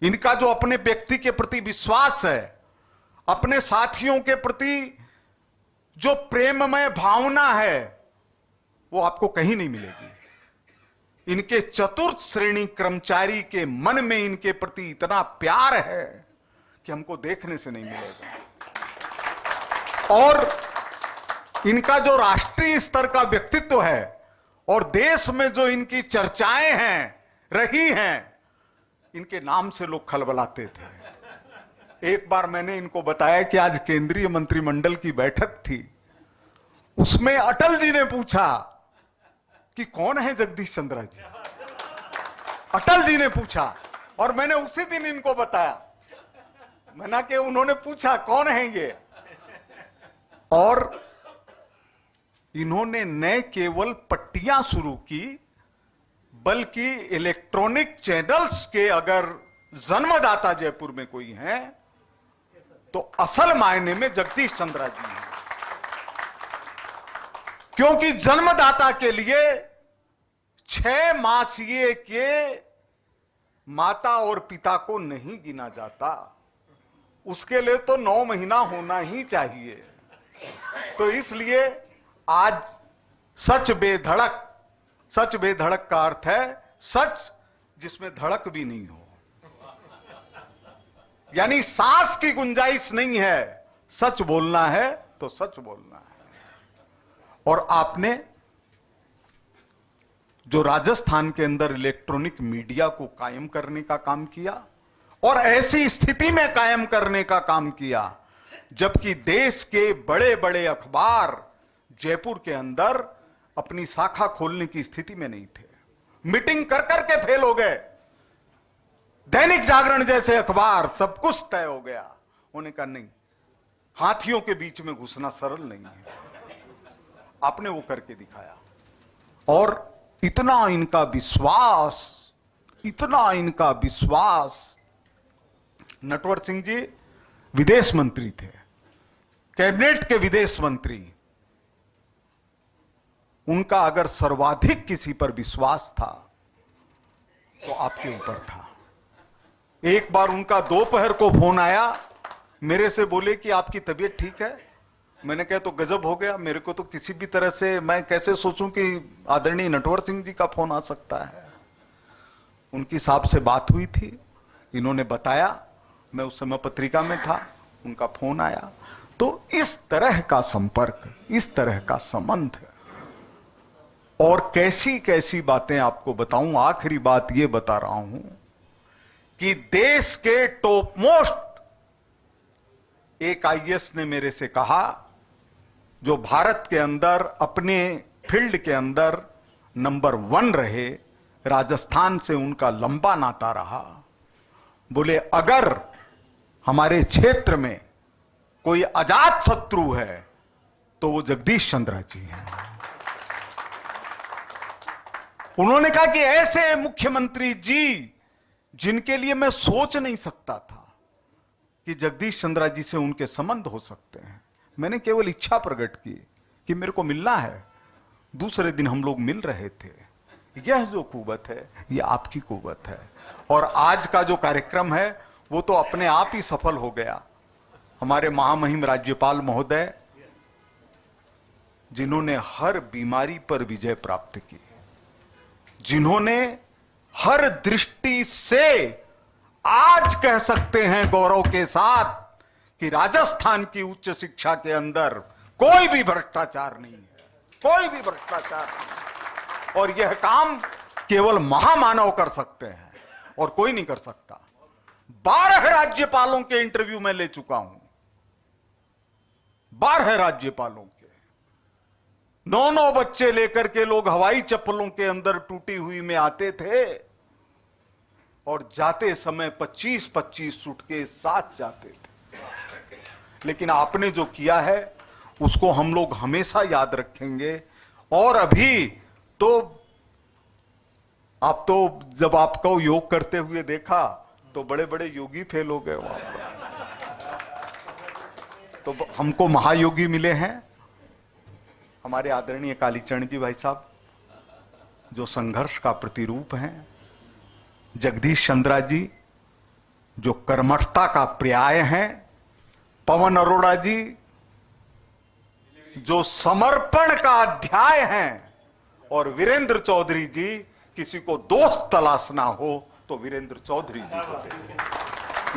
इनका जो अपने व्यक्ति के प्रति विश्वास है, अपने साथियों के प्रति जो प्रेममय भावना है, वो आपको कहीं नहीं मिलेगी। इनके चतुर्थ श्रेणी कर्मचारी के मन में इनके प्रति इतना प्यार है कि हमको देखने से नहीं मिलेगा। और इनका जो राष्ट्रीय स्तर का व्यक्तित्व है और देश में जो इनकी चर्चाएं हैं, रही हैं, इनके नाम से लोग खलबलाते थे। एक बार मैंने इनको बताया कि आज केंद्रीय मंत्रिमंडल की बैठक थी, उसमें अटल जी ने पूछा कि कौन है जगदीश चंद्रा जी। अटल जी ने पूछा और मैंने उसी दिन इनको बताया। मैंने कि उन्होंने पूछा कौन है ये, और इन्होंने न केवल पट्टियां शुरू की, बल्कि इलेक्ट्रॉनिक चैनल्स के अगर जन्मदाता जयपुर में कोई है तो असल मायने में जगदीश चंद्रा जी हैं। क्योंकि जन्मदाता के लिए 6 मासीए के माता और पिता को नहीं गिना जाता, उसके लिए तो 9 महीना होना ही चाहिए। तो इसलिए आज सच बेधड़क, सच बेधड़क का अर्थ है सच जिसमें धड़क भी नहीं हो, यानी सांस की गुंजाइश नहीं है। सच बोलना है तो सच बोलना है। और आपने जो राजस्थान के अंदर इलेक्ट्रॉनिक मीडिया को कायम करने का काम किया, और ऐसी स्थिति में कायम करने का काम किया जबकि देश के बड़े बड़े अखबार जयपुर के अंदर अपनी शाखा खोलने की स्थिति में नहीं थे, मीटिंग कर करके फेल हो गए। दैनिक जागरण जैसे अखबार सब कुछ तय हो गया, उन्होंने कहा नहीं, हाथियों के बीच में घुसना सरल नहीं है। आपने वो करके दिखाया। और इतना इनका विश्वास, इतना इनका विश्वास। नटवर सिंह जी विदेश मंत्री थे, कैबिनेट के विदेश मंत्री। उनका अगर सर्वाधिक किसी पर विश्वास था तो आपके ऊपर था। एक बार उनका दोपहर को फोन आया, मेरे से बोले कि आपकी तबीयत ठीक है। मैंने कहा तो गजब हो गया, मेरे को तो किसी भी तरह से मैं कैसे सोचूं कि आदरणीय नटवर सिंह जी का फोन आ सकता है। उनकी साहब से बात हुई थी, इन्होंने बताया, मैं उस समय पत्रिका में था, उनका फोन आया। तो इस तरह का संपर्क, इस तरह का संबंध। और कैसी कैसी बातें आपको बताऊं। आखिरी बात यह बता रहा हूं कि देश के टॉप मोस्ट एक आईएएस ने मेरे से कहा, जो भारत के अंदर अपने फील्ड के अंदर नंबर 1 रहे, राजस्थान से उनका लंबा नाता रहा। बोले अगर हमारे क्षेत्र में कोई अजात शत्रु है तो वो जगदीश चंद्रा जी हैं। उन्होंने कहा कि ऐसे मुख्यमंत्री जी जिनके लिए मैं सोच नहीं सकता था कि जगदीश चंद्रा जी से उनके संबंध हो सकते हैं। मैंने केवल इच्छा प्रकट की कि मेरे को मिलना है। दूसरे दिन हम लोग मिल रहे थे। यह जो कुव्वत है, यह आपकी कुव्वत है। और आज का जो कार्यक्रम है वो तो अपने आप ही सफल हो गया। हमारे महामहिम राज्यपाल महोदय, जिन्होंने हर बीमारी पर विजय प्राप्त की, जिन्होंने हर दृष्टि से आज कह सकते हैं गौरव के साथ कि राजस्थान की उच्च शिक्षा के अंदर कोई भी भ्रष्टाचार नहीं है, कोई भी भ्रष्टाचार नहीं। और यह काम केवल महामानव कर सकते हैं और कोई नहीं कर सकता। 12 राज्यपालों के इंटरव्यू में ले चुका हूं, 12 राज्यपालों के। 9 बच्चे लेकर के लोग हवाई चप्पलों के अंदर टूटी हुई में आते थे और जाते समय 25-25 सूटकेस साथ जाते थे। लेकिन आपने जो किया है उसको हम लोग हमेशा याद रखेंगे। और अभी तो आप तो जब आपको योग करते हुए देखा तो बड़े बड़े योगी फेल हो गए वहां पर। तो हमको महायोगी मिले हैं हमारे आदरणीय कालीचरण जी भाई साहब, जो संघर्ष का प्रतिरूप हैं। जगदीश चंद्रा जी जो कर्मठता का पर्याय हैं। पवन अरोड़ा जी जो समर्पण का अध्याय हैं। और वीरेंद्र चौधरी जी, किसी को दोस्त तलाशना हो तो वीरेंद्र चौधरी जी को देखिए।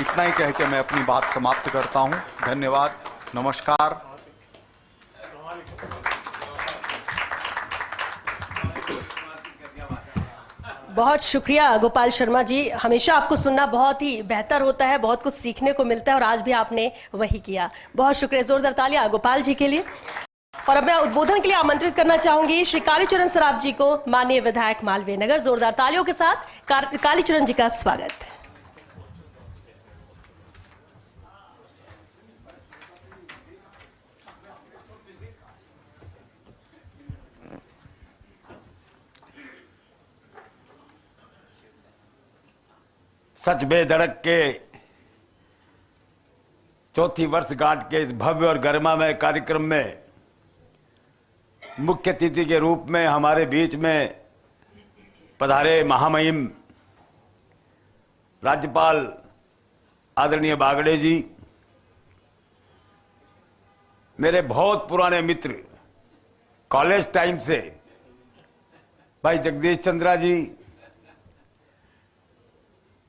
इतना ही कह के मैं अपनी बात समाप्त करता हूं। धन्यवाद, नमस्कार।
बहुत शुक्रिया गोपाल शर्मा जी। हमेशा आपको सुनना बहुत ही बेहतर होता है, बहुत कुछ सीखने को मिलता है और आज भी आपने वही किया। बहुत शुक्रिया, जोरदार तालियां गोपाल जी के लिए। और अब मैं उद्बोधन के लिए आमंत्रित करना चाहूंगी श्री कालीचरण सराफ जी को, माननीय विधायक मालवीय नगर। जोरदार तालियों के साथ कालीचरण जी का स्वागत।
सच बेधड़क के चौथी वर्षगांठ के इस भव्य और गरिमामय कार्यक्रम में मुख्य अतिथि के रूप में हमारे बीच में पधारे महामहिम राज्यपाल आदरणीय बागड़े जी, मेरे बहुत पुराने मित्र कॉलेज टाइम से भाई जगदीश चंद्रा जी,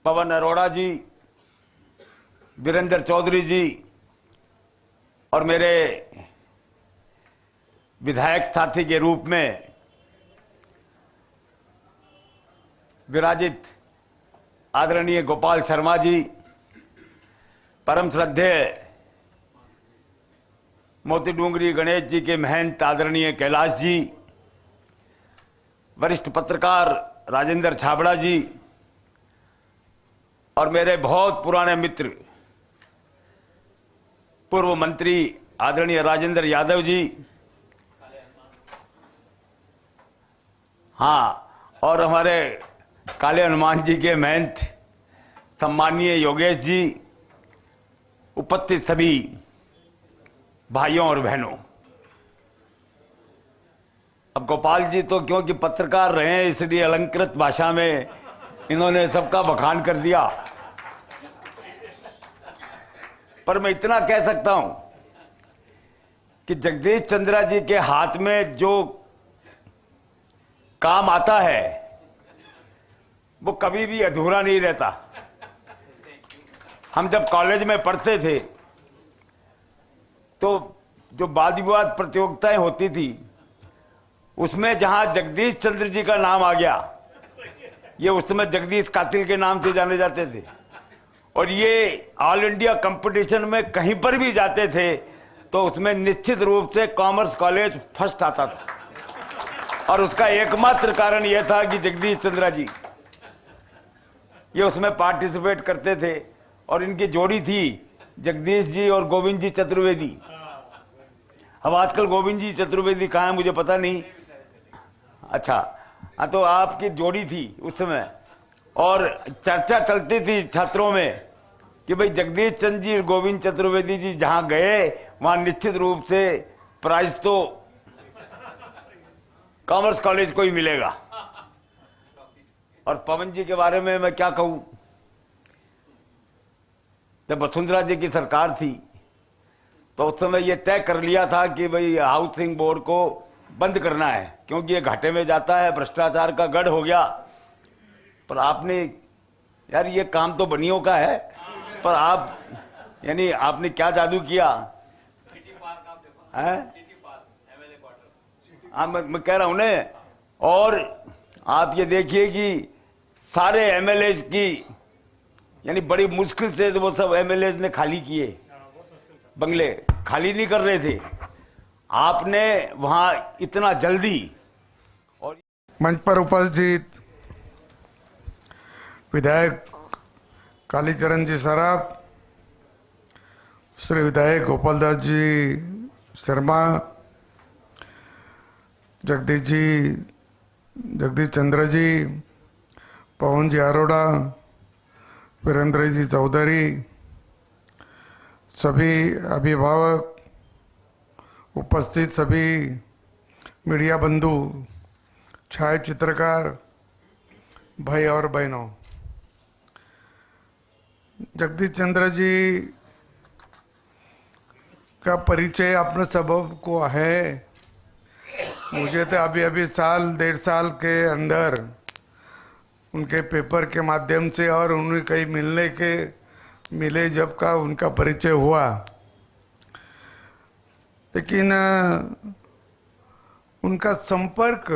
पवन अरोड़ा जी, वीरेंद्र चौधरी जी और मेरे विधायक साथी के रूप में विराजित आदरणीय गोपाल शर्मा जी, परम श्रद्धेय मोती डूंगरी गणेश जी के महंत आदरणीय कैलाश जी, वरिष्ठ पत्रकार राजेंद्र छाबड़ा जी और मेरे बहुत पुराने मित्र पूर्व मंत्री आदरणीय राजेंद्र यादव जी, हाँ, और हमारे काले हनुमान जी के महंत सम्माननीय योगेश जी, उपस्थित सभी भाइयों और बहनों। अब गोपाल जी तो क्योंकि पत्रकार रहे हैं इसलिए अलंकृत भाषा में इन्होंने सबका बखान कर दिया, पर मैं इतना कह सकता हूं कि जगदीश चंद्रा जी के हाथ में जो काम आता है वो कभी भी अधूरा नहीं रहता। हम जब कॉलेज में पढ़ते थे तो जो वाद विवाद प्रतियोगिताएं होती थी उसमें जहां जगदीश चंद्र जी का नाम आ गया, ये उस समय जगदीश कातिल के नाम से जाने जाते थे, और ये ऑल इंडिया कंपटीशन में कहीं पर भी जाते थे तो उसमें निश्चित रूप से कॉमर्स कॉलेज फर्स्ट आता था। और उसका एकमात्र कारण यह था कि जगदीश चंद्रा जी ये उसमें पार्टिसिपेट करते थे। और इनकी जोड़ी थी जगदीश जी और गोविंद जी चतुर्वेदी। अब आजकल गोविंद जी चतुर्वेदी कहाँ है मुझे पता नहीं। अच्छा, हाँ, तो आपकी जोड़ी थी उस समय और चर्चा चलती थी छात्रों में कि भाई जगदीश चंद्र जी और गोविंद चतुर्वेदी जी जहां गए वहां निश्चित रूप से प्राइज तो कॉमर्स कॉलेज को ही मिलेगा। और पवन जी के बारे में मैं क्या कहूं, जब वसुंधरा जी की सरकार थी तो उस समय यह तय कर लिया था कि भाई हाउसिंग बोर्ड को बंद करना है, क्योंकि ये घाटे में जाता है, भ्रष्टाचार का गढ़ हो गया। पर आपने, यार ये काम तो बनियों का है, पर आप यानी आपने क्या जादू किया है? हाँ, मैं कह रहा हूं ना। और आप ये देखिए कि सारे एमएलए की, यानी बड़ी मुश्किल से वो सब एमएलए ने खाली किए, बंगले खाली नहीं कर रहे थे, आपने वहां इतना जल्दी। और
मंच पर उपस्थित विधायक कालीचरण जी सराफ, श्री विधायक गोपाल दास जी शर्मा, जगदीश चंद्र जी, पवन जी अरोड़ा, वीरेंद्र जी चौधरी, सभी अभिभावक, उपस्थित सभी मीडिया बंधु, छायाचित्रकार भाई और बहनों, जगदीश चंद्र जी का परिचय अपने सबको है। मुझे तो अभी अभी साल 1.5 साल के अंदर उनके पेपर के माध्यम से और उन्हें कहीं मिले जब का उनका परिचय हुआ। लेकिन उनका संपर्क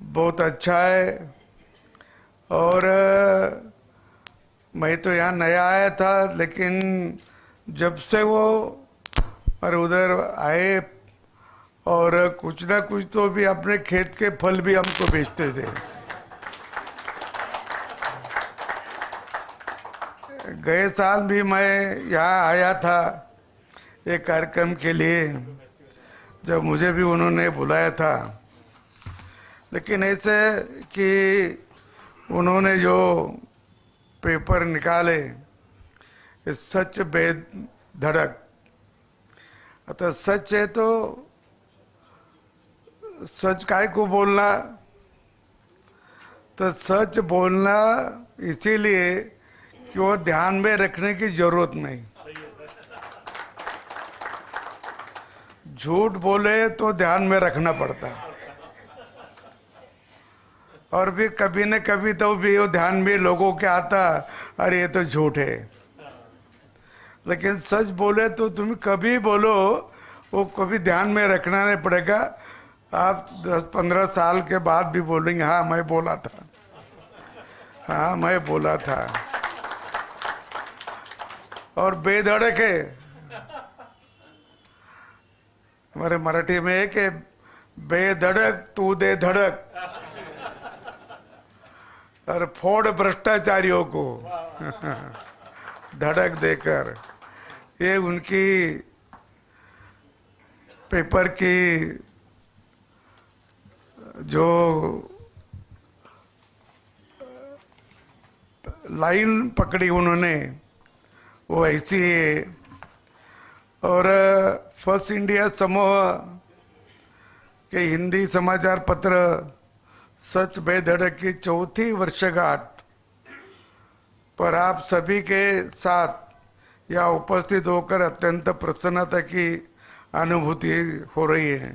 बहुत अच्छा है। और मैं तो यहाँ नया आया था, लेकिन जब से वो और उधर आए और कुछ ना कुछ तो भी अपने खेत के फल भी हमको बेचते थे। गए साल भी मैं यहाँ आया था एक कार्यक्रम के लिए, जब मुझे भी उन्होंने बुलाया था। लेकिन ऐसे कि उन्होंने जो पेपर निकाले, सच बेधड़क, अतः सच है तो सच काय को बोलना, तो सच बोलना इसीलिए कि वो ध्यान में रखने की जरूरत नहीं। झूठ बोले तो ध्यान में रखना पड़ता है, और भी कभी न कभी तो भी वो ध्यान में लोगों के आता, अरे ये तो झूठ है। लेकिन सच बोले तो तुम कभी बोलो, वो कभी ध्यान में रखना नहीं पड़ेगा। आप 10-15 साल के बाद भी बोलेंगे, हाँ मैं बोला था, हाँ मैं बोला था। और बेधड़क है, हमारे मराठी में है कि बेधड़क तू दे धड़क, और फोड़ भ्रष्टाचारियों को धड़क देकर। ये उनकी पेपर की जो लाइन पकड़ी उन्होंने, वो ऐसी है। और फर्स्ट इंडिया समूह के हिंदी समाचार पत्र सच बेधड़क की 4थी वर्षगांठ पर आप सभी के साथ यहाँ उपस्थित होकर अत्यंत प्रसन्नता की अनुभूति हो रही है।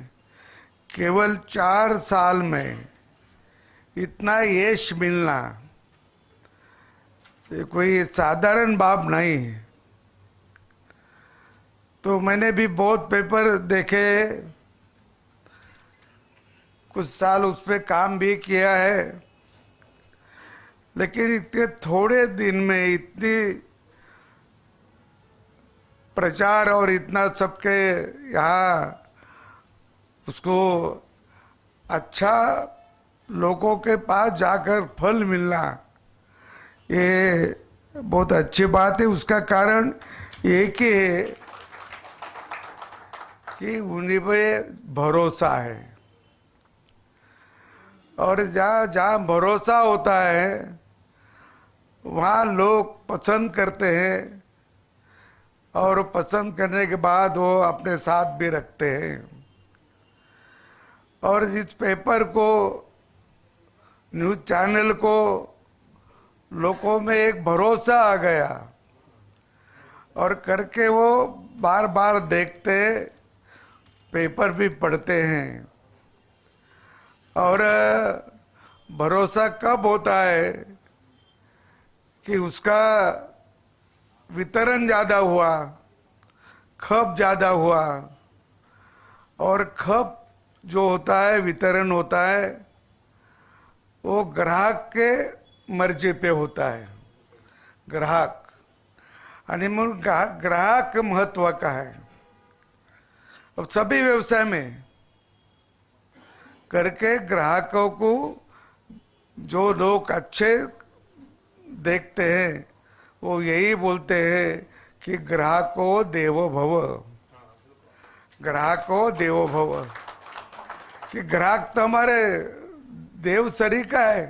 केवल 4 साल में इतना यश मिलना ये कोई साधारण बात नहीं है। तो मैंने भी बहुत पेपर देखे, कुछ साल उस पर काम भी किया है, लेकिन इतने थोड़े दिन में इतनी प्रचार और इतना सबके यहाँ उसको अच्छा लोगों के पास जाकर फल मिलना, ये बहुत अच्छी बात है। उसका कारण एक ही है कि उन्हीं पे भरोसा है, और जहाँ जहाँ भरोसा होता है वहाँ लोग पसंद करते हैं, और पसंद करने के बाद वो अपने साथ भी रखते हैं। और इस पेपर को, न्यूज़ चैनल को लोगों में एक भरोसा आ गया, और करके वो बार बार देखते, पेपर भी पढ़ते हैं। और भरोसा कब होता है कि उसका वितरण ज्यादा हुआ, खप ज्यादा हुआ। और खप जो होता है, वितरण होता है, वो ग्राहक के मर्जी पे होता है। ग्राहक आणि मग ग्राहक महत्व का है। अब सभी व्यवसाय में करके ग्राहकों को जो लोग अच्छे देखते हैं वो यही बोलते हैं कि ग्राहको देवो भव, ग्राहको देवो भव, कि ग्राहक तो हमारे देव सरीका है।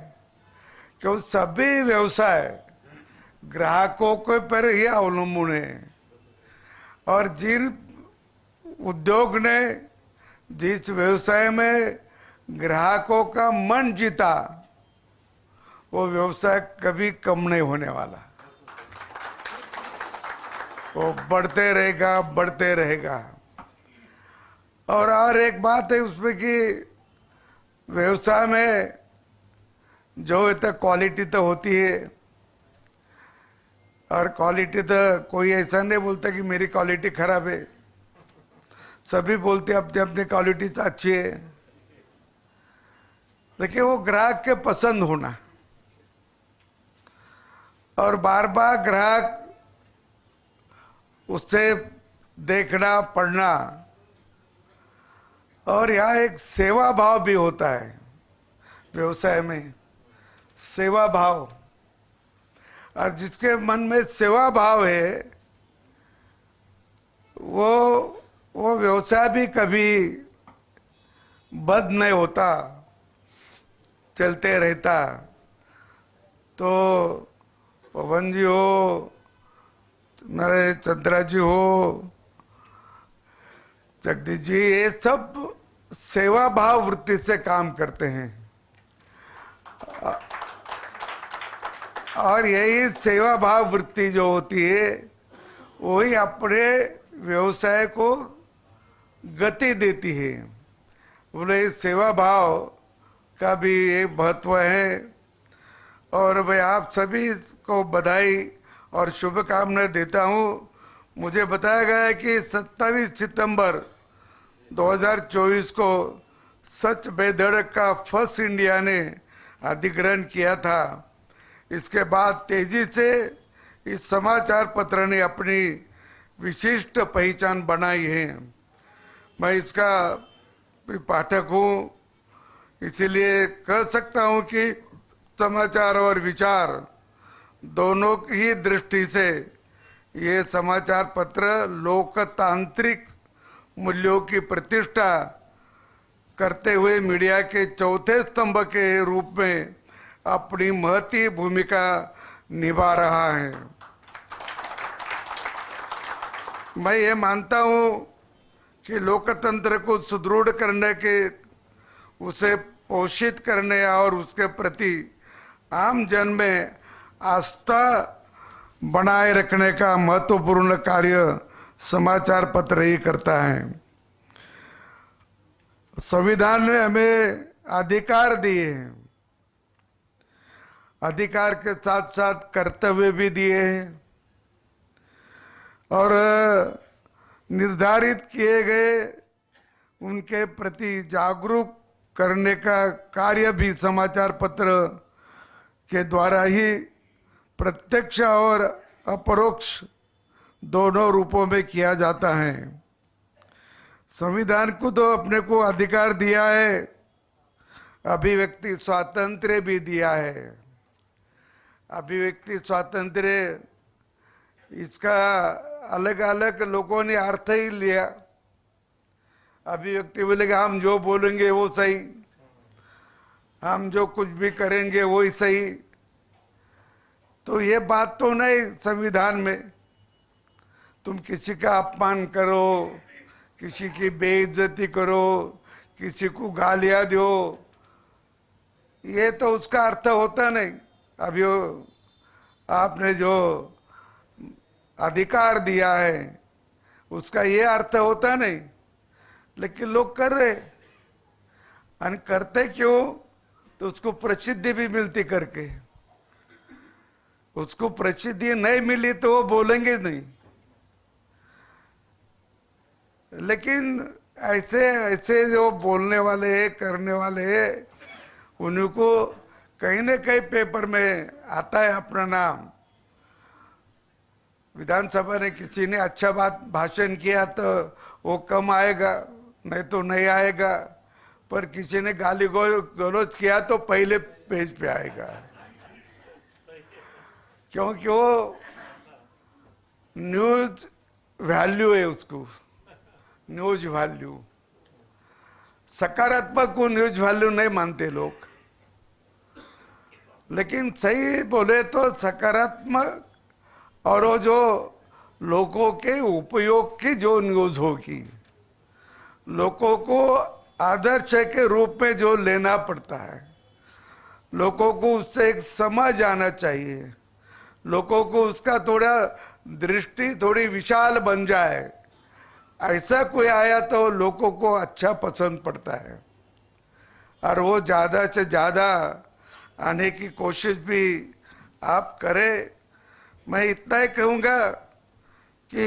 क्यों सभी व्यवसाय ग्राहकों के पर ही अवलंबन है। और जिन उद्योग ने जिस व्यवसाय में ग्राहकों का मन जीता, वो व्यवसाय कभी कम नहीं होने वाला, वो बढ़ते रहेगा, बढ़ते रहेगा। और एक बात है उसमें कि व्यवसाय में जो इतना क्वालिटी तो होती है, और क्वालिटी तो कोई ऐसा नहीं बोलता कि मेरी क्वालिटी खराब है। सभी बोलते अपने अपनी क्वालिटी तो अच्छी है, लेकिन वो ग्राहक के पसंद होना और बार बार ग्राहक उससे देखना, पढ़ना। और यहाँ एक सेवा भाव भी होता है व्यवसाय में, सेवा भाव। और जिसके मन में सेवा भाव है वो व्यवसाय भी कभी बंद नहीं होता, चलते रहता। तो पवन जी हो, नरेश चंद्रा जी हो, जगदीश जी, ये सब सेवा भाव वृत्ति से काम करते हैं। और यही सेवा भाव वृत्ति जो होती है वही अपने व्यवसाय को गति देती है। बोले सेवा भाव का भी एक महत्व है। और मैं आप सभी को बधाई और शुभकामनाएं देता हूं। मुझे बताया गया है कि 27 सितंबर 2024 को सच बेधड़क का फर्स्ट इंडिया ने अधिग्रहण किया था। इसके बाद तेजी से इस समाचार पत्र ने अपनी विशिष्ट पहचान बनाई है। मैं इसका भी पाठक हूँ, इसीलिए कह सकता हूँ कि समाचार और विचार दोनों ही दृष्टि से ये समाचार पत्र लोकतांत्रिक मूल्यों की प्रतिष्ठा करते हुए मीडिया के चौथे स्तंभ के रूप में अपनी महती भूमिका निभा रहा है। मैं ये मानता हूँ कि लोकतंत्र को सुदृढ़ करने के, उसे पोषित करने और उसके प्रति आम जन में आस्था बनाए रखने का महत्वपूर्ण कार्य समाचार पत्र ही करता है। संविधान ने हमें अधिकार दिए हैं, अधिकार के साथ साथ कर्तव्य भी दिए हैं। और निर्धारित किए गए उनके प्रति जागरूक करने का कार्य भी समाचार पत्र के द्वारा ही प्रत्यक्ष और अपरोक्ष दोनों रूपों में किया जाता है। संविधान को तो अपने को अधिकार दिया है, अभिव्यक्ति स्वातंत्र्य भी दिया है। अभिव्यक्ति स्वातंत्र्य, इसका अलग अलग लोगों ने अर्थ ही लिया। अभिव्यक्ति बोलेगा हम जो बोलेंगे वो सही, हम जो कुछ भी करेंगे वो ही सही। तो ये बात तो नहीं संविधान में। तुम किसी का अपमान करो, किसी की बेइज्जती करो, किसी को गालियां दो, ये तो उसका अर्थ होता नहीं। अभी आपने जो अधिकार दिया है उसका ये अर्थ होता नहीं। लेकिन लोग कर रहे, और करते क्यों? तो उसको प्रसिद्धि भी मिलती करके। उसको प्रसिद्धि नहीं मिली तो वो बोलेंगे नहीं। लेकिन ऐसे ऐसे जो बोलने वाले करने वाले, उनको कहीं न कहीं पेपर में आता है अपना नाम। विधानसभा ने किसी ने अच्छा बात भाषण किया तो वो कम आएगा, नहीं तो नहीं आएगा। पर किसी ने गाली गलौज किया तो पहले पेज पे आएगा, क्योंकि वो न्यूज वैल्यू है उसको, न्यूज वैल्यू। सकारात्मक को न्यूज वैल्यू नहीं मानते लोग, लेकिन सही बोले तो सकारात्मक और वो जो लोगों के उपयोग की जो न्यूज होगी, लोगों को आदर्श के रूप में जो लेना पड़ता है, लोगों को उससे एक समझ आना चाहिए, लोगों को उसका थोड़ा दृष्टि थोड़ी विशाल बन जाए, ऐसा कोई आया तो लोगों को अच्छा पसंद पड़ता है। और वो ज्यादा से ज्यादा आने की कोशिश भी आप करें। मैं इतना ही कहूँगा कि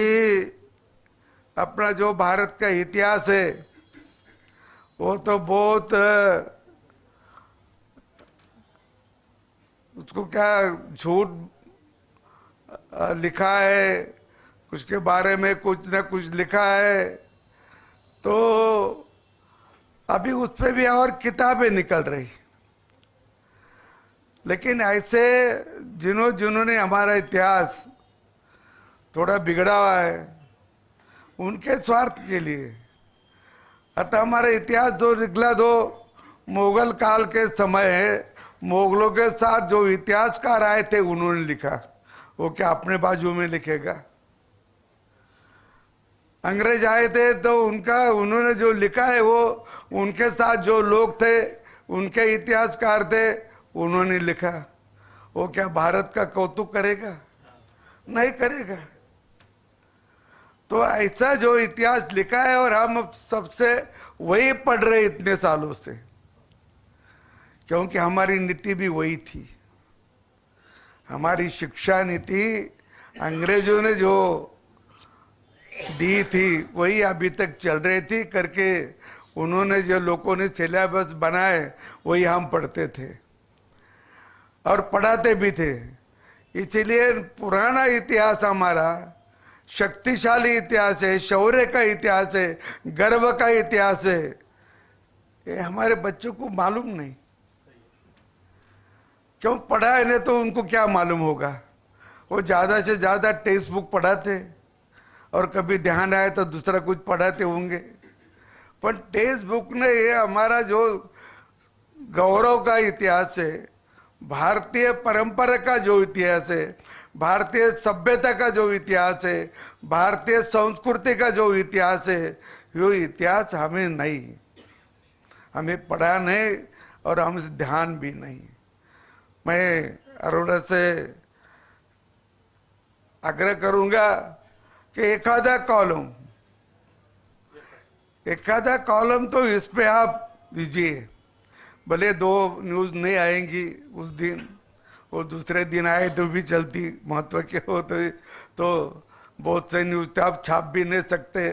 अपना जो भारत का इतिहास है वो तो बहुत, उसको क्या झूठ लिखा है, उसके बारे में कुछ न कुछ लिखा है, तो अभी उस पे भी और किताबें निकल रही। लेकिन ऐसे जिन्होंने हमारा इतिहास थोड़ा बिगड़ा हुआ है, उनके स्वार्थ के लिए। अतः हमारा इतिहास जो निकला दो मुगल काल के समय है, मुगलों के साथ जो इतिहासकार आए थे उन्होंने लिखा, वो क्या अपने बाजू में लिखेगा? अंग्रेज आए थे तो उन्होंने जो लिखा है वो उनके साथ जो लोग थे, उनके इतिहासकार थे, उन्होंने लिखा। वो क्या भारत का कौतुक करेगा? नहीं करेगा। तो ऐसा जो इतिहास लिखा है और हम सबसे वही पढ़ रहे इतने सालों से, क्योंकि हमारी नीति भी वही थी। हमारी शिक्षा नीति अंग्रेजों ने जो दी थी वही अभी तक चल रही थी करके, उन्होंने जो लोगों ने सिलेबस बनाए वही हम पढ़ते थे और पढ़ाते भी थे। इसीलिए पुराना इतिहास हमारा शक्तिशाली इतिहास है, शौर्य का इतिहास है, गर्व का इतिहास है, ये हमारे बच्चों को मालूम नहीं। क्यों पढ़ा है? नहीं तो उनको क्या मालूम होगा? वो ज्यादा से ज्यादा टेक्स्ट बुक पढ़ाते और कभी ध्यान आए तो दूसरा कुछ पढ़ाते होंगे। पर टेक्स्ट बुक ने ये हमारा जो गौरव का इतिहास है, भारतीय परंपरा का जो इतिहास है, भारतीय सभ्यता का जो इतिहास है, भारतीय संस्कृति का जो इतिहास है, वो इतिहास हमें नहीं, हमें पढ़ा नहीं और हमसे ध्यान भी नहीं। मैं अरोड़ा से आग्रह करूंगा कि एखादा कॉलम तो इस पे आप दीजिए। भले 2 न्यूज नहीं आएंगी उस दिन, और दूसरे दिन आए तो भी चलती, महत्व के हो तो बहुत से न्यूज आप छाप भी नहीं सकते,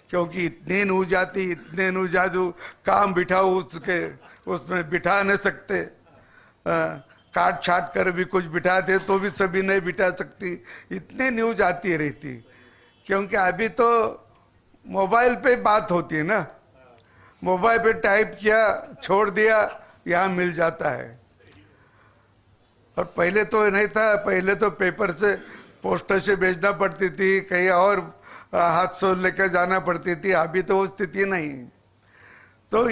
क्योंकि इतने न्यूज आती, इतने न्यूज आजू काम बिठाओ उसमें बिठा नहीं सकते। काट छाट कर भी कुछ बिठाते तो भी सभी नहीं बिठा सकती, इतने न्यूज आती रहती। क्योंकि अभी तो मोबाइल पे बात होती है ना, मोबाइल पे टाइप किया, छोड़ दिया, यहाँ मिल जाता है। और पहले तो नहीं था, पहले तो पेपर से पोस्टर से भेजना पड़ती थी, कहीं और हाथ से लेकर जाना पड़ती थी। अभी तो वो स्थिति नहीं। तो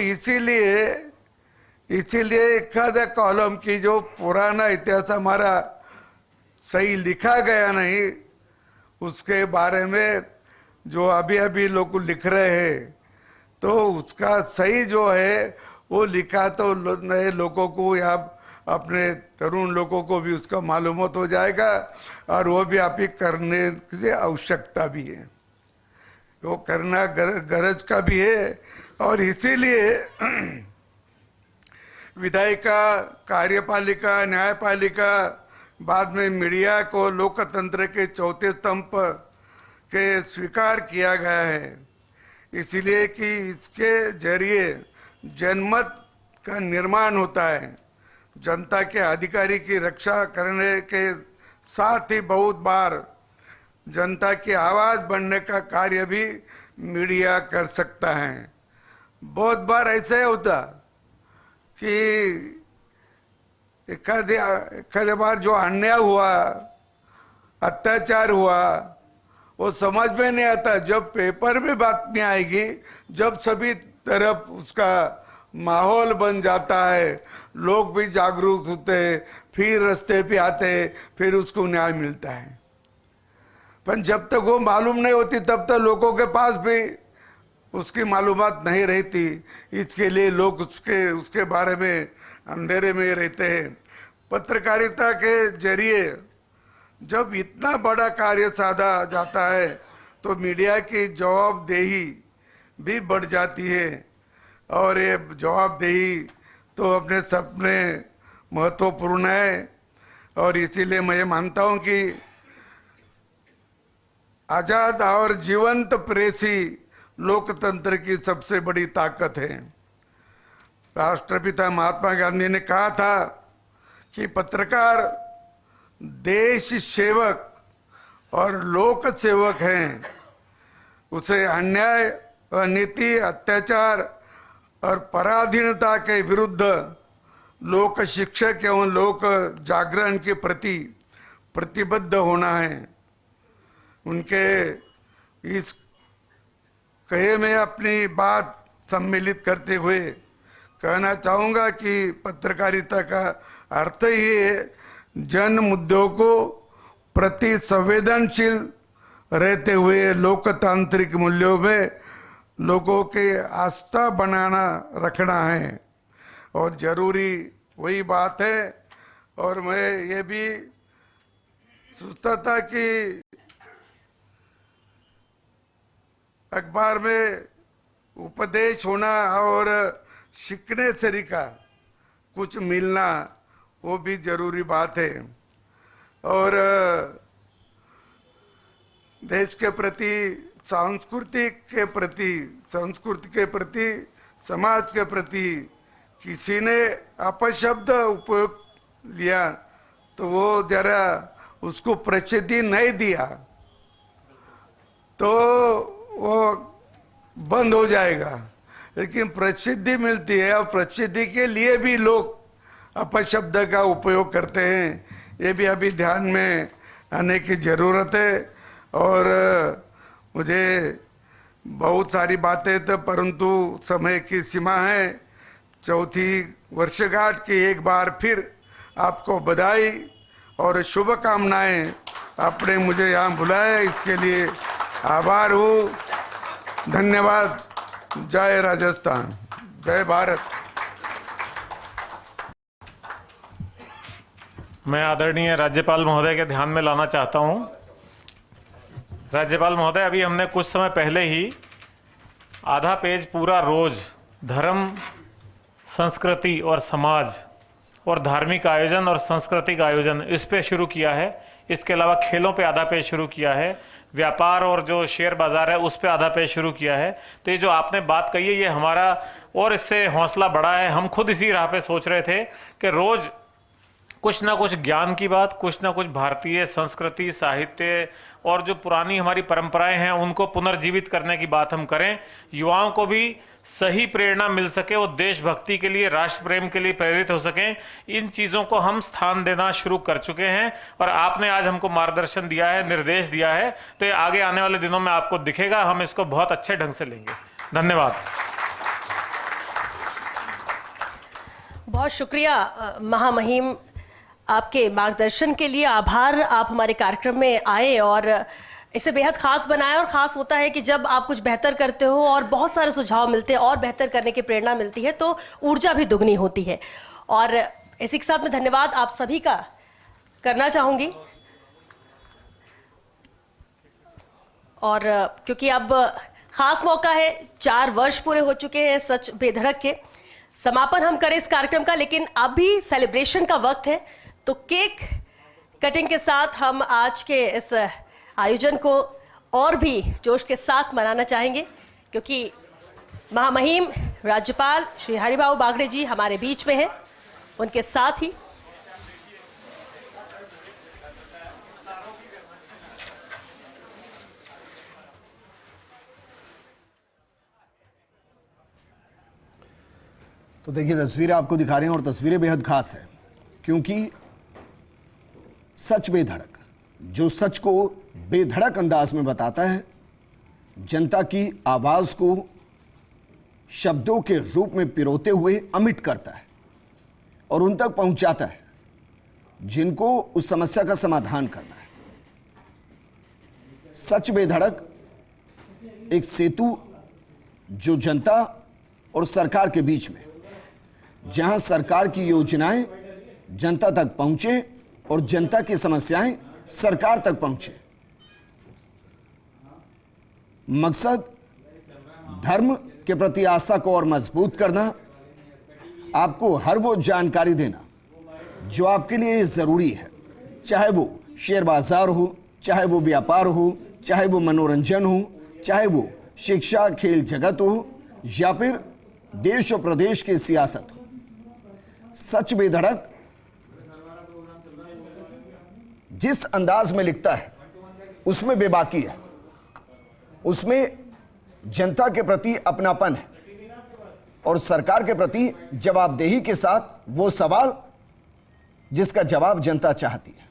इसीलिए एखादा कॉलम की जो पुराना इतिहास हमारा सही लिखा गया नहीं, उसके बारे में जो अभी अभी लोग लिख रहे हैं, तो उसका सही जो है वो लिखा तो नए लोगों को या अपने तरुण लोगों को भी उसका मालूमात हो जाएगा, और वो भी आप ही करने की आवश्यकता भी है। वो करना गरज का भी है और इसीलिए विधायिका, कार्यपालिका, न्यायपालिका, बाद में मीडिया को लोकतंत्र के चौथे स्तंभ के स्वीकार किया गया है, इसलिए कि इसके जरिए जनमत का निर्माण होता है। जनता के अधिकारी की रक्षा करने के साथ ही बहुत बार जनता की आवाज बनने का कार्य भी मीडिया कर सकता है। बहुत बार ऐसा होता कि एखादे बार जो अन्याय हुआ, अत्याचार हुआ, वो समझ में नहीं आता। जब पेपर में बात नहीं आएगी, जब सभी तरफ उसका माहौल बन जाता है, लोग भी जागरूक होते हैं, फिर रास्ते पे आते हैं, फिर उसको न्याय मिलता है। पर जब तक वो मालूम नहीं होती तब तक लोगों के पास भी उसकी मालूमात नहीं रहती। इसके लिए लोग उसके बारे में अंधेरे में रहते हैं। पत्रकारिता के जरिए जब इतना बड़ा कार्य साधा जाता है तो मीडिया की जवाबदेही भी बढ़ जाती है, और ये जवाबदेही तो अपने सपने महत्वपूर्ण है। और इसीलिए मैं ये मानता हूं कि आजाद और जीवंत प्रेस ही लोकतंत्र की सबसे बड़ी ताकत है। राष्ट्रपिता महात्मा गांधी ने कहा था कि पत्रकार देश सेवक और लोक सेवक हैं। उसे अन्याय, अनीति, अत्याचार और पराधीनता के विरुद्ध लोक शिक्षक एवं लोक जागरण के प्रति प्रतिबद्ध होना है। उनके इस कहे में अपनी बात सम्मिलित करते हुए कहना चाहूंगा कि पत्रकारिता का अर्थ ही है जन मुद्दों को प्रति संवेदनशील रहते हुए लोकतांत्रिक मूल्यों में लोगों के आस्था बनाना रखना है। और जरूरी वही बात है। और मैं ये भी सोचता था कि अखबार में उपदेश होना और सीखने तरीका कुछ मिलना वो भी जरूरी बात है। और देश के प्रति, संस्कृति के प्रति, समाज के प्रति किसी ने अपशब्द उपयोग लिया तो वो जरा उसको प्रसिद्धि नहीं दिया तो वो बंद हो जाएगा। लेकिन प्रसिद्धि मिलती है और प्रसिद्धि के लिए भी लोग अपशब्द का उपयोग करते हैं। ये भी अभी ध्यान में आने की जरूरत है। और मुझे बहुत सारी बातें तो, परंतु समय की सीमा है। चौथी वर्षगांठ की एक बार फिर आपको बधाई और शुभकामनाएं। आपने मुझे यहाँ बुलाया, इसके लिए आभार हूँ। धन्यवाद। जय राजस्थान, जय भारत।
मैं आदरणीय राज्यपाल महोदय के ध्यान में लाना चाहता हूं। राज्यपाल महोदय, अभी हमने कुछ समय पहले ही आधा पेज पूरा रोज धर्म, संस्कृति और समाज और धार्मिक आयोजन और सांस्कृतिक आयोजन इस पे शुरू किया है। इसके अलावा खेलों पे आधा पेज शुरू किया है, व्यापार और जो शेयर बाजार है उस पे आधा पेज शुरू किया है। तो ये जो आपने बात कही है ये हमारा और इससे हौसला बढ़ा है। हम खुद इसी राह पे सोच रहे थे कि रोज कुछ ना कुछ ज्ञान की बात, कुछ ना कुछ भारतीय संस्कृति, साहित्य और जो पुरानी हमारी परंपराएं हैं उनको पुनर्जीवित करने की बात हम करें। युवाओं को भी सही प्रेरणा मिल सके, वो देशभक्ति के लिए, राष्ट्र प्रेम के लिए प्रेरित हो सकें। इन चीज़ों को हम स्थान देना शुरू कर चुके हैं और आपने आज हमको मार्गदर्शन दिया है, निर्देश दिया है। तो ये आगे आने वाले दिनों में आपको दिखेगा। हम इसको बहुत अच्छे ढंग से लेंगे। धन्यवाद।
बहुत शुक्रिया महामहिम, आपके मार्गदर्शन के लिए आभार। आप हमारे कार्यक्रम में आए और इसे बेहद खास बनाया। और खास होता है कि जब आप कुछ बेहतर करते हो और बहुत सारे सुझाव मिलते हैं और बेहतर करने की प्रेरणा मिलती है तो ऊर्जा भी दुगनी होती है। और इसी के साथ में धन्यवाद आप सभी का करना चाहूंगी। और क्योंकि अब खास मौका है, 4 वर्ष पूरे हो चुके हैं सच बेधड़क के। समापन हम करें इस कार्यक्रम का, लेकिन अभी सेलिब्रेशन का वक्त है, तो केक कटिंग के साथ हम आज के इस आयोजन को और भी जोश के साथ मनाना चाहेंगे, क्योंकि महामहिम राज्यपाल श्री हरिभाऊ बागड़े जी हमारे बीच में हैं। उनके साथ ही
तो देखिए, तस्वीरें आपको दिखा रहे हैं और तस्वीरें बेहद खास है, क्योंकि सच बेधड़क, जो सच को बेधड़क अंदाज में बताता है, जनता की आवाज को शब्दों के रूप में पिरोते हुए अमिट करता है और उन तक पहुंचाता है जिनको उस समस्या का समाधान करना है। सच बेधड़क एक सेतु जो जनता और सरकार के बीच में, जहां सरकार की योजनाएं जनता तक पहुंचे और जनता की समस्याएं सरकार तक पहुंचे। मकसद धर्म के प्रति आस्था को और मजबूत करना, आपको हर वो जानकारी देना जो आपके लिए जरूरी है, चाहे वो शेयर बाजार हो, चाहे वो व्यापार हो, चाहे वो मनोरंजन हो, चाहे वो शिक्षा खेल जगत हो, या फिर देश और प्रदेश की सियासत हो। सच बेधड़क जिस अंदाज में लिखता है उसमें बेबाकी है, उसमें जनता के प्रति अपनापन है और सरकार के प्रति जवाबदेही के साथ वो सवाल जिसका जवाब जनता चाहती है।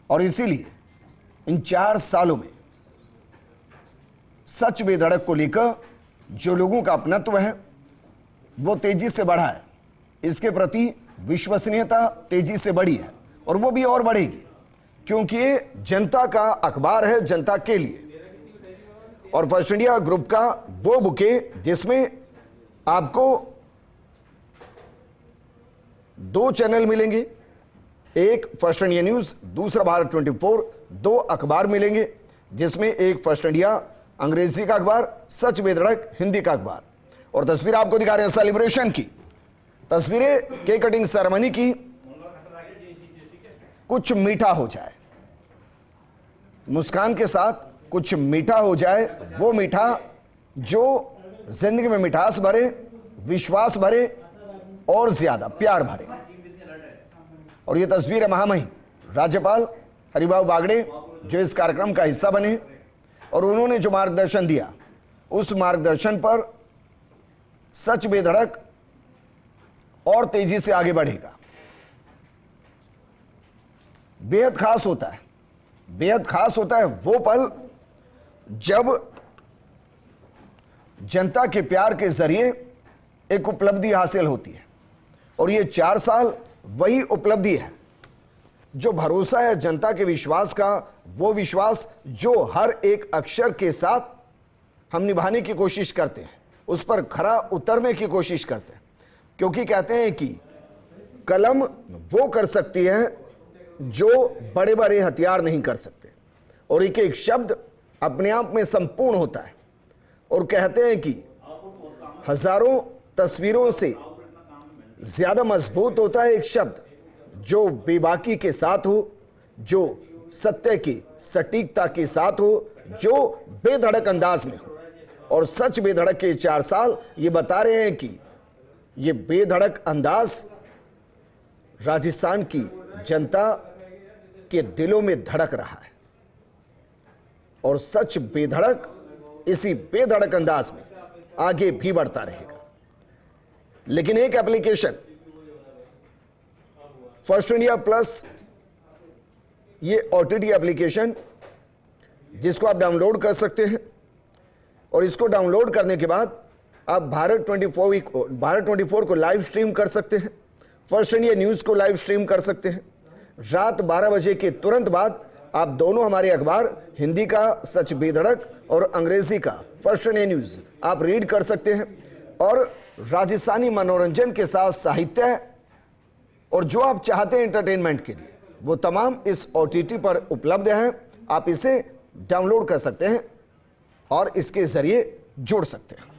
और इसीलिए इन 4 सालों में सच बेधड़क को लेकर जो लोगों का अपनत्व है वो तेजी से बढ़ा है, इसके प्रति विश्वसनीयता तेजी से बढ़ी है और वो भी और बढ़ेगी, क्योंकि ये जनता का अखबार है, जनता के लिए। और फर्स्ट इंडिया ग्रुप का वो बुके जिसमें आपको 2 चैनल मिलेंगे, एक फर्स्ट इंडिया न्यूज, दूसरा भारत 24, 2 अखबार मिलेंगे, जिसमें एक फर्स्ट इंडिया अंग्रेजी का अखबार, सच बेधड़क हिंदी का अखबार। और तस्वीर आपको दिखा रहे हैं सेलिब्रेशन की, तस्वीरें केक कटिंग सेरेमनी की। कुछ मीठा हो जाए, मुस्कान के साथ कुछ मीठा हो जाए, वो मीठा जो जिंदगी में मिठास भरे, विश्वास भरे और ज्यादा प्यार भरे। और ये तस्वीर है महामहिम राज्यपाल हरिभाऊ बागड़े जो इस कार्यक्रम का हिस्सा बने और उन्होंने जो मार्गदर्शन दिया, उस मार्गदर्शन पर सच बेधड़क और तेजी से आगे बढ़ेगा। बेहद खास होता है, बेहद खास होता है वो पल जब जनता के प्यार के जरिए एक उपलब्धि हासिल होती है। और ये 4 साल वही उपलब्धि है, जो भरोसा है जनता के विश्वास का, वो विश्वास जो हर एक अक्षर के साथ हम निभाने की कोशिश करते हैं, उस पर खरा उतरने की कोशिश करते हैं। क्योंकि कहते हैं कि कलम वो कर सकती है जो बड़े बड़े हथियार नहीं कर सकते, और एक एक शब्द अपने आप में संपूर्ण होता है। और कहते हैं कि हजारों तस्वीरों से ज्यादा मजबूत होता है एक शब्द जो बेबाकी के साथ हो, जो सत्य की सटीकता के साथ हो, जो बेधड़क अंदाज में हो। और सच बेधड़क के 4 साल ये बता रहे हैं कि ये बेधड़क अंदाज राजस्थान की जनता के दिलों में धड़क रहा है। और सच बेधड़क इसी बेधड़क अंदाज में आगे भी बढ़ता रहेगा। लेकिन एक एप्लीकेशन फर्स्ट इंडिया प्लस, ये OTT एप्लीकेशन जिसको आप डाउनलोड कर सकते हैं, और इसको डाउनलोड करने के बाद आप भारत 24 को लाइव स्ट्रीम कर सकते हैं, फर्स्ट इंडिया न्यूज़ को लाइव स्ट्रीम कर सकते हैं। रात 12 बजे के तुरंत बाद आप दोनों हमारे अखबार, हिंदी का सच बेधड़क और अंग्रेजी का फर्स्ट इंडिया न्यूज़ आप रीड कर सकते हैं। और राजस्थानी मनोरंजन के साथ साहित्य और जो आप चाहते हैं एंटरटेनमेंट के लिए, वो तमाम इस OTT पर उपलब्ध है। आप इसे डाउनलोड कर सकते हैं और इसके जरिए जोड़ सकते हैं।